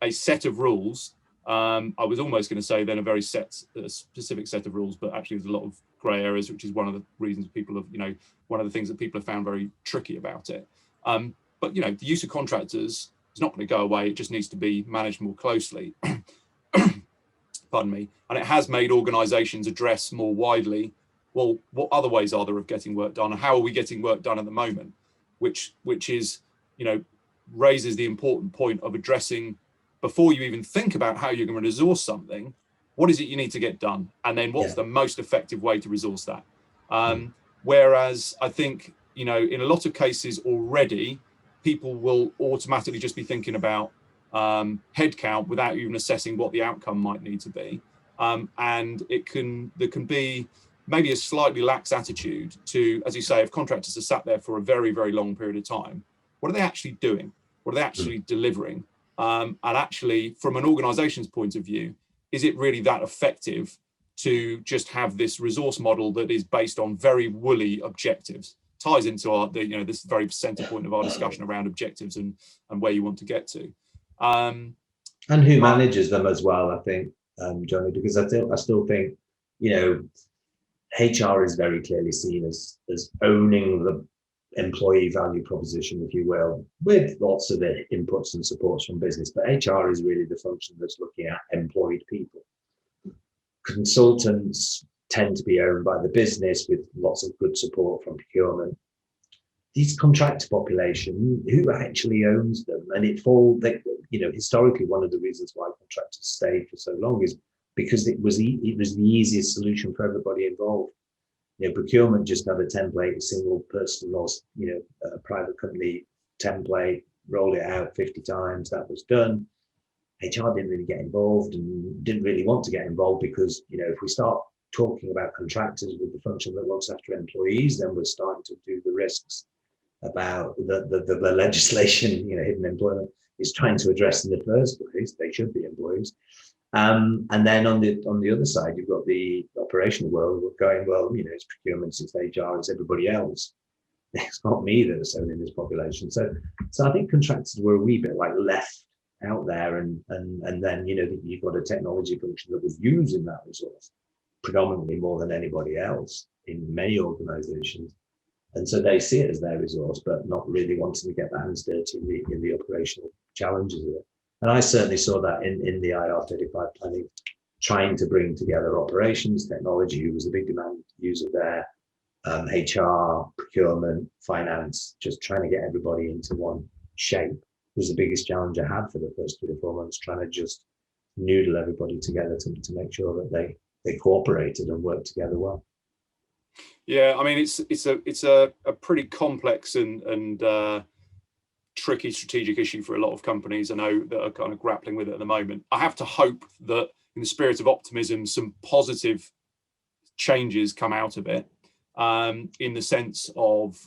Speaker 1: a set of rules. I was almost going to say then a specific set of rules, but actually there's a lot of grey areas, which is one of the reasons people have, one of the things that people have found very tricky about it. But the use of contractors is not going to go away. It just needs to be managed more closely. Pardon me. And it has made organisations address more widely, well, what other ways are there of getting work done, and how are we getting work done at the moment, which is, raises the important point of addressing, before you even think about how you're going to resource something, what is it you need to get done, and then what's the most effective way to resource that. Whereas I think, in a lot of cases already, people will automatically just be thinking about headcount without even assessing what the outcome might need to be. And there can be maybe a slightly lax attitude to, as you say, if contractors are sat there for a very, very long period of time, what are they actually doing? What are they actually delivering? And actually, from an organization's point of view, is it really that effective to just have this resource model that is based on very woolly objectives? Ties into this very center point of our discussion around objectives and where you want to get to.
Speaker 2: And who manages them as well, I think, Johnny, because I still think, HR is very clearly seen as owning the employee value proposition, if you will, with lots of inputs and supports from business. But HR is really the function that's looking at employed people. Consultants tend to be owned by the business with lots of good support from procurement. These contractor population, who actually owns them? And historically, one of the reasons why contractors stayed for so long is because it was the easiest solution for everybody involved. Procurement just had a template, a single person or a private company template, roll it out 50 times, that was done. HR didn't really get involved and didn't really want to get involved because, if we start talking about contractors with the function that looks after employees, then we're starting to do the risks about the legislation, hidden employment is trying to address in the first place. They should be employees. And then on the other side, you've got the operational world going, well, it's procurement, it's HR, it's everybody else. It's not me that's owning this population. So I think contractors were a wee bit like left out there, and then you've got a technology function that was using that resource predominantly more than anybody else in many organizations. And so they see it as their resource, but not really wanting to get their hands dirty in the operational challenges of it. And I certainly saw that in the IR35 planning, trying to bring together operations, technology, who was a big demand user there, HR, procurement, finance, just trying to get everybody into one shape was the biggest challenge I had for the first 3 or 4 months, trying to just noodle everybody together to make sure that they cooperated and worked together well.
Speaker 1: Yeah, I mean, it's a pretty complex and tricky strategic issue for a lot of companies I know that are kind of grappling with it at the moment. I have to hope that in the spirit of optimism, some positive changes come out of it, in the sense of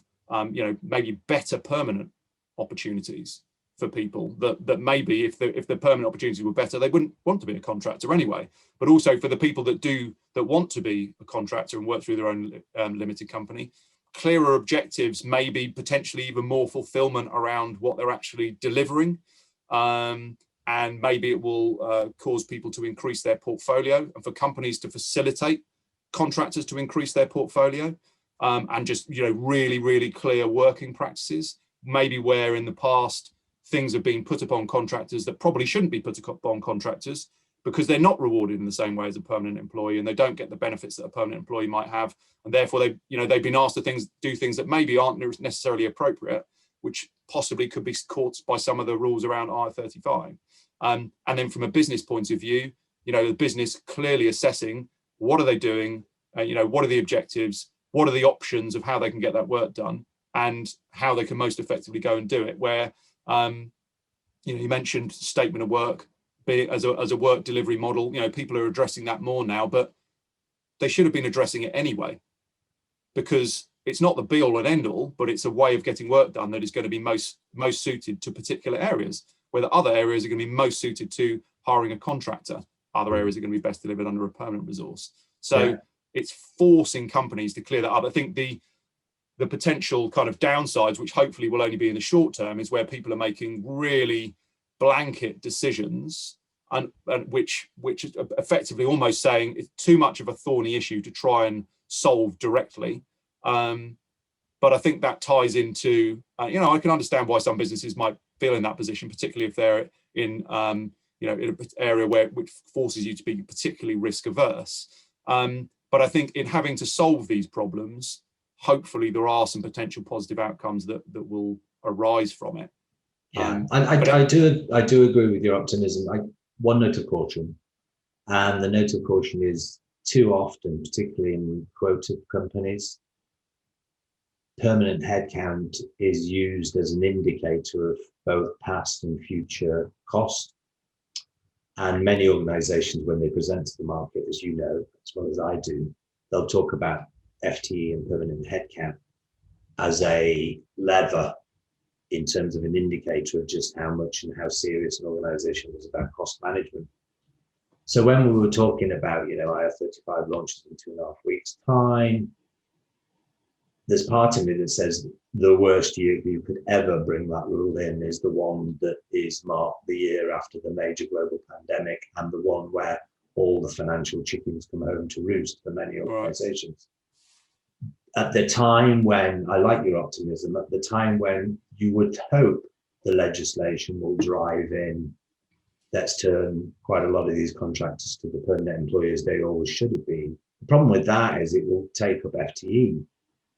Speaker 1: maybe better permanent opportunities for people that maybe if the permanent opportunities were better, they wouldn't want to be a contractor anyway. But also for the people that want to be a contractor and work through their own limited company, clearer objectives, maybe potentially even more fulfillment around what they're actually delivering. And maybe it will cause people to increase their portfolio, and for companies to facilitate contractors to increase their portfolio, and just really, really clear working practices. Maybe where in the past things have been put upon contractors that probably shouldn't be put upon contractors, because they're not rewarded in the same way as a permanent employee, and they don't get the benefits that a permanent employee might have, and therefore they've been asked to do things that maybe aren't necessarily appropriate, which possibly could be caught by some of the rules around IR35. And then from a business point of view, the business clearly assessing what are they doing, what are the objectives, what are the options of how they can get that work done, and how they can most effectively go and do it. Where you mentioned statement of work, be it as a work delivery model. People are addressing that more now, but they should have been addressing it anyway, because it's not the be all and end all, but it's a way of getting work done that is going to be most suited to particular areas, where the other areas are going to be most suited to hiring a contractor. Other areas are going to be best delivered under a permanent resource. So it's forcing companies to clear that up. I think the potential kind of downsides, which hopefully will only be in the short term, is where people are making really blanket decisions, and which is effectively almost saying it's too much of a thorny issue to try and solve directly. But I think that ties into, I can understand why some businesses might feel in that position, particularly if they're in in an area which forces you to be particularly risk averse. But I think in having to solve these problems, hopefully there are some potential positive outcomes that will arise from it.
Speaker 2: Yeah, I do agree with your optimism. One note of caution, and the note of caution is too often, particularly in quota companies, permanent headcount is used as an indicator of both past and future cost. And many organizations, when they present to the market, as you know, as well as I do, they'll talk about FTE and permanent headcount as a lever in terms of an indicator of just how much and how serious an organization was about cost management. So when we were talking about, IR35 launches in 2.5 weeks' time, there's part of me that says the worst year you could ever bring that rule in is the one that is marked the year after the major global pandemic, and the one where all the financial chickens come home to roost for many organizations. Right. At the time when, I like your optimism, at the time when you would hope the legislation will drive in, let's turn quite a lot of these contractors to the permanent employers they always should have been. The problem with that is it will take up FTE.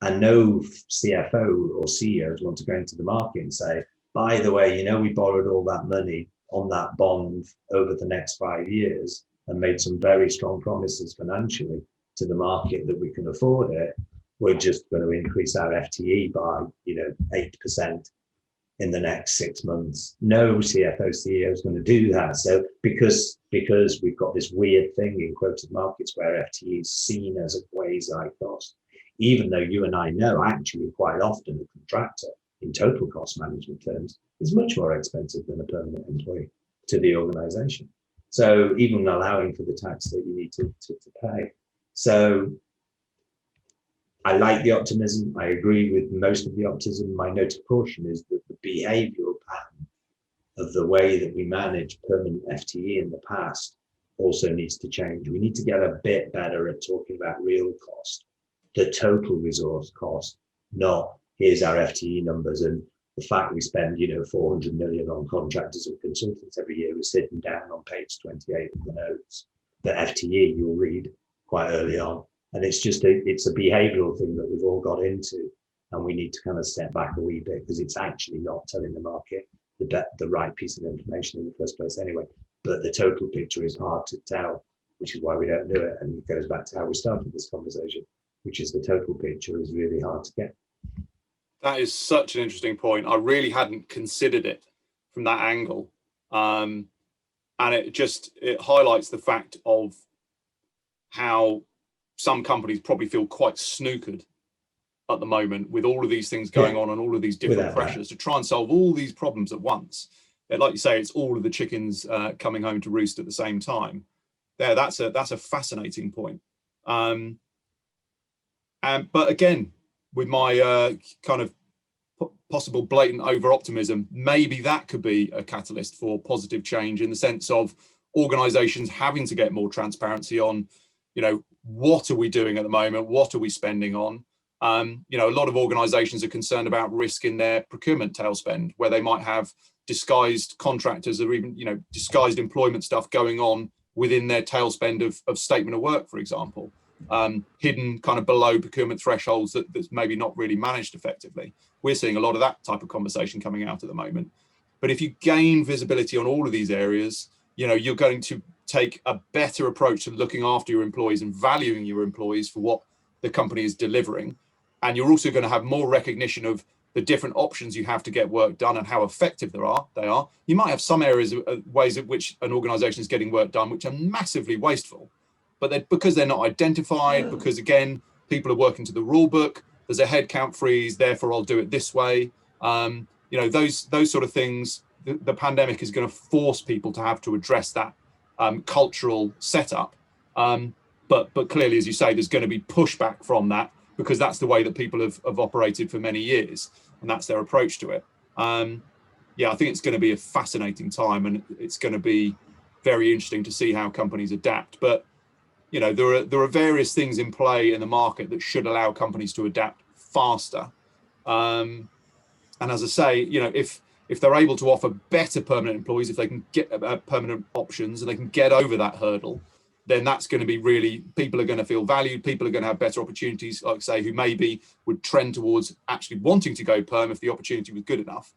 Speaker 2: And no CFO or CEOs want to go into the market and say, by the way, we borrowed all that money on that bond over the next 5 years and made some very strong promises financially to the market that we can afford it. We're just going to increase our FTE by, 8% in the next 6 months. No CFO, CEO is going to do that. So because we've got this weird thing in quoted markets where FTE is seen as a quasi cost, even though you and I know actually quite often a contractor in total cost management terms is much more expensive than a permanent employee to the organization. So even allowing for the tax that you need to pay. So I like the optimism. I agree with most of the optimism. My note of caution is that the behavioral pattern of the way that we manage permanent FTE in the past also needs to change. We need to get a bit better at talking about real cost, the total resource cost, not here's our FTE numbers. And the fact we spend, 400 million on contractors and consultants every year is sitting down on page 28 of the notes. The FTE you'll read quite early on. And it's a behavioral thing that we've all got into. And we need to kind of step back a wee bit, because it's actually not telling the market the right piece of information in the first place anyway. But the total picture is hard to tell, which is why we don't do it. And it goes back to how we started this conversation, which is the total picture is really hard to get.
Speaker 1: That is such an interesting point. I really hadn't considered it from that angle. And it highlights the fact of how some companies probably feel quite snookered at the moment with all of these things going on and all of these different pressures to try and solve all these problems at once. Like you say, it's all of the chickens coming home to roost at the same time. That's a fascinating point. But again, with my kind of possible blatant over-optimism, maybe that could be a catalyst for positive change, in the sense of organizations having to get more transparency on, what are we doing at the moment? What are we spending on? A lot of organizations are concerned about risk in their procurement tail spend, where they might have disguised contractors or even, disguised employment stuff going on within their tail spend of statement of work, for example, hidden kind of below procurement thresholds that's maybe not really managed effectively. We're seeing a lot of that type of conversation coming out at the moment. But if you gain visibility on all of these areas, you're going to take a better approach to looking after your employees and valuing your employees for what the company is delivering. And you're also going to have more recognition of the different options you have to get work done and how effective they are. You might have some areas, ways in which an organization is getting work done, which are massively wasteful, but because they're not identified, because again, people are working to the rule book, there's a headcount freeze, therefore I'll do it this way. Those sort of things, the pandemic is going to force people to have to address that cultural setup. But clearly, as you say, there's going to be pushback from that, because that's the way that people have operated for many years, and that's their approach to it. I think it's going to be a fascinating time, and it's going to be very interesting to see how companies adapt. But there are various things in play in the market that should allow companies to adapt faster. And as I say, if they're able to offer better permanent employees, if they can get permanent options and they can get over that hurdle, then that's going to be really, people are going to feel valued. People are going to have better opportunities, like say, who maybe would trend towards actually wanting to go perm if the opportunity was good enough.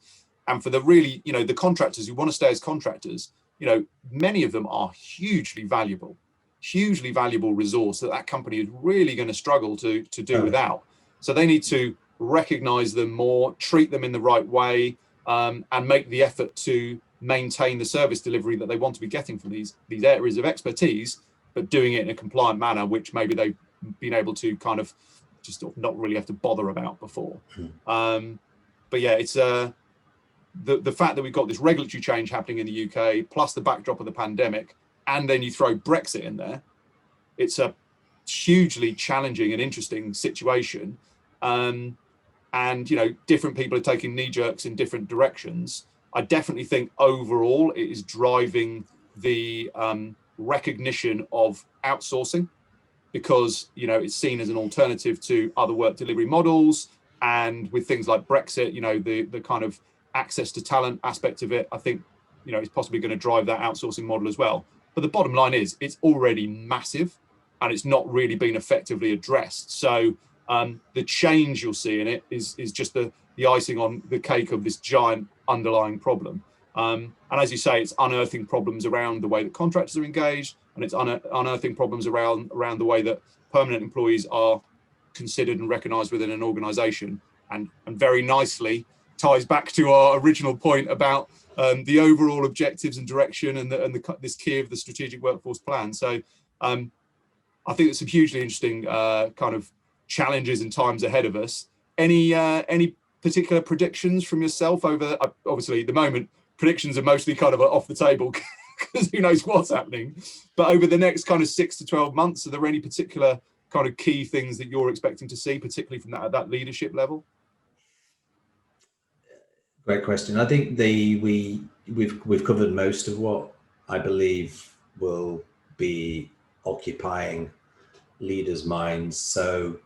Speaker 1: And for the really, the contractors who want to stay as contractors, many of them are hugely valuable resource that company is really going to struggle to do without. So they need to recognize them more, treat them in the right way, and make the effort to maintain the service delivery that they want to be getting from these areas of expertise, but doing it in a compliant manner, which maybe they've been able to kind of just not really have to bother about before. But yeah, it's the fact that we've got this regulatory change happening in the UK, plus the backdrop of the pandemic, and then you throw Brexit in there, it's a hugely challenging and interesting situation. And different people are taking knee jerks in different directions. I definitely think overall it is driving the recognition of outsourcing, because it's seen as an alternative to other work delivery models. And with things like Brexit, the kind of access to talent aspect of it, I think it's possibly going to drive that outsourcing model as well. But the bottom line is it's already massive, and it's not really been effectively addressed. So the change you'll see in it is just the icing on the cake of this giant underlying problem. And as you say, it's unearthing problems around the way that contractors are engaged, and it's unearthing problems around the way that permanent employees are considered and recognized within an organization, and very nicely ties back to our original point about the overall objectives and direction and this key of the strategic workforce plan. So I think there's some hugely interesting kind of challenges and times ahead of us. Any particular predictions from yourself over, obviously at the moment, predictions are mostly kind of off the table because who knows what's happening, but over the next kind of 6 to 12 months, are there any particular kind of key things that you're expecting to see, particularly from that leadership level?
Speaker 2: Great question. I think we've covered most of what I believe will be occupying leaders' minds. So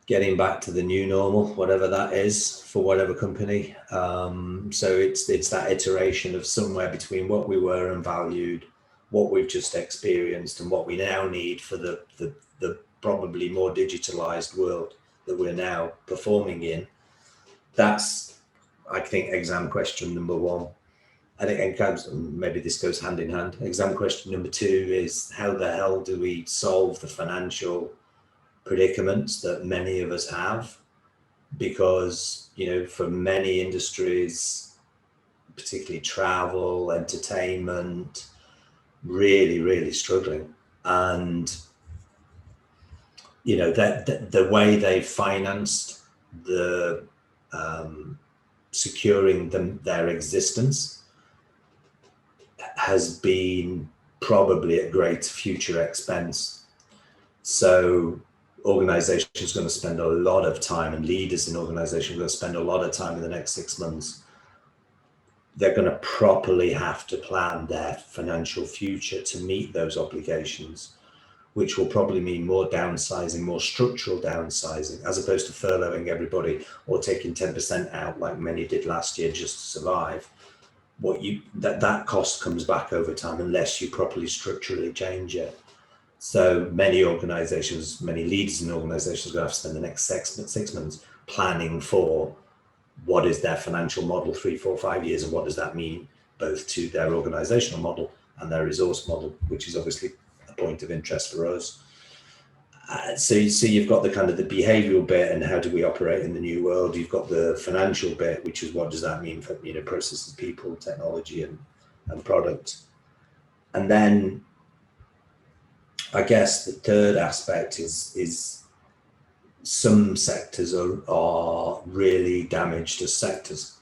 Speaker 2: getting back to the new normal, whatever that is for whatever company. So it's that iteration of somewhere between what we were and valued, what we've just experienced, and what we now need for the probably more digitalized world that we're now performing in. That's, I think, exam question number one. I think, and maybe this goes hand in hand. Exam question number two is, how the hell do we solve the financial predicaments that many of us have? Because, for many industries, particularly travel, entertainment, really, really struggling. And, the way they financed the securing their existence has been probably at great future expense. So organizations are going to spend a lot of time, and leaders in organizations are going to spend a lot of time in the next 6 months. They're going to properly have to plan their financial future to meet those obligations, which will probably mean more downsizing, more structural downsizing, as opposed to furloughing everybody or taking 10% out like many did last year just to survive. That cost comes back over time unless you properly structurally change it. So many organizations, many leaders in organizations are going to have to spend the next 6 months planning for what is their financial model 3, 4, 5 years, and what does that mean both to their organizational model and their resource model, which is obviously a point of interest for us. So you've got the kind of the behavioral bit and how do we operate in the new world. You've got the financial bit, which is what does that mean for processes, people, technology, and product. And then I guess the third aspect is some sectors are really damaged as sectors.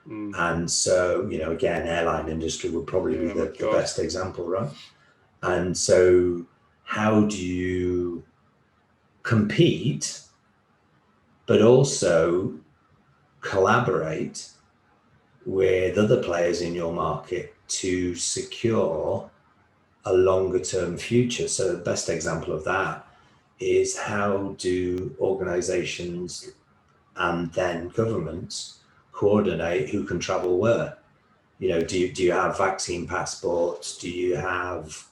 Speaker 2: And so, again, airline industry would probably be the best example, right? And so how do you compete, but also collaborate with other players in your market to secure a longer term future? So the best example of that is, how do organizations and then governments coordinate who can travel where? Do you have vaccine passports? Do you have,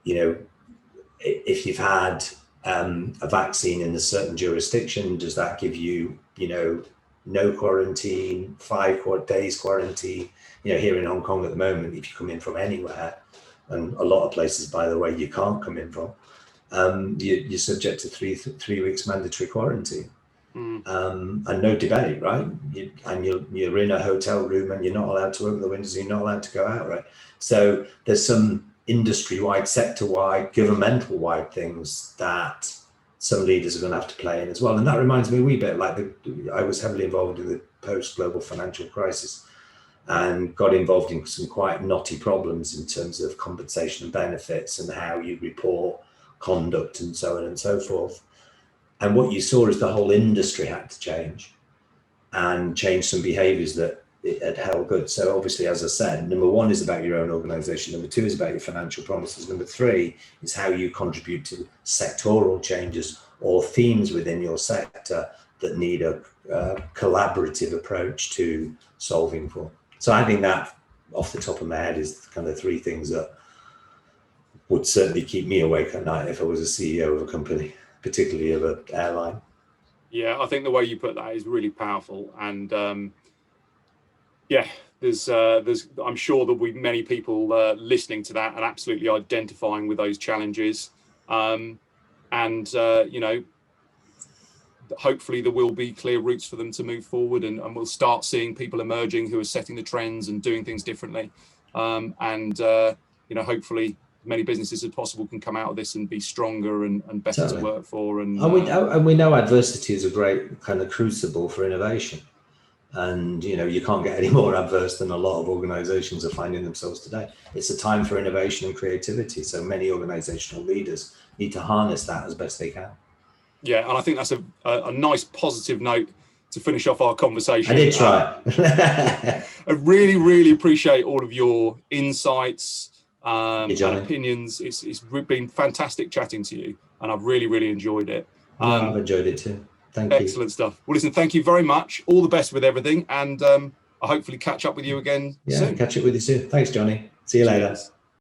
Speaker 2: if you've had a vaccine in a certain jurisdiction, does that give you, no quarantine, 5 days quarantine? Here in Hong Kong at the moment, if you come in from anywhere, and a lot of places, by the way, you can't come in from, you're subject to three weeks mandatory quarantine. And no debate, right? You're in a hotel room and you're not allowed to open the windows, you're not allowed to go out, right? So there's some industry-wide, sector-wide, governmental-wide things that some leaders are going to have to play in as well. And that reminds me a wee bit, like I was heavily involved in the post-global financial crisis and got involved in some quite knotty problems in terms of compensation and benefits and how you report conduct and so on and so forth. And what you saw is the whole industry had to change and change some behaviors that it had held good. So obviously, as I said, number one is about your own organization. Number two is about your financial promises. Number three is how you contribute to sectoral changes or themes within your sector that need a collaborative approach to solving for. So I think that, off the top of my head, is kind of three things that would certainly keep me awake at night if I was a CEO of a company, particularly of an airline.
Speaker 1: Yeah, I think the way you put that is really powerful. And there's I'm sure there'll be many people listening to that and absolutely identifying with those challenges. Hopefully there will be clear routes for them to move forward, and we'll start seeing people emerging who are setting the trends and doing things differently. Hopefully many businesses as possible can come out of this and be stronger and better to work for. And
Speaker 2: we know adversity is a great kind of crucible for innovation. And, you can't get any more adverse than a lot of organizations are finding themselves today. It's a time for innovation and creativity. So many organizational leaders need to harness that as best they can.
Speaker 1: Yeah, and I think that's a nice positive note to finish off our conversation.
Speaker 2: I did try.
Speaker 1: I really, really appreciate all of your insights, and opinions. It's been fantastic chatting to you, and I've really enjoyed it.
Speaker 2: I've enjoyed it too. Thank you.
Speaker 1: Excellent stuff. Well, listen, thank you very much. All the best with everything, and I'll hopefully catch up with you again soon.
Speaker 2: Catch up with you soon. Thanks, Johnny. See you later.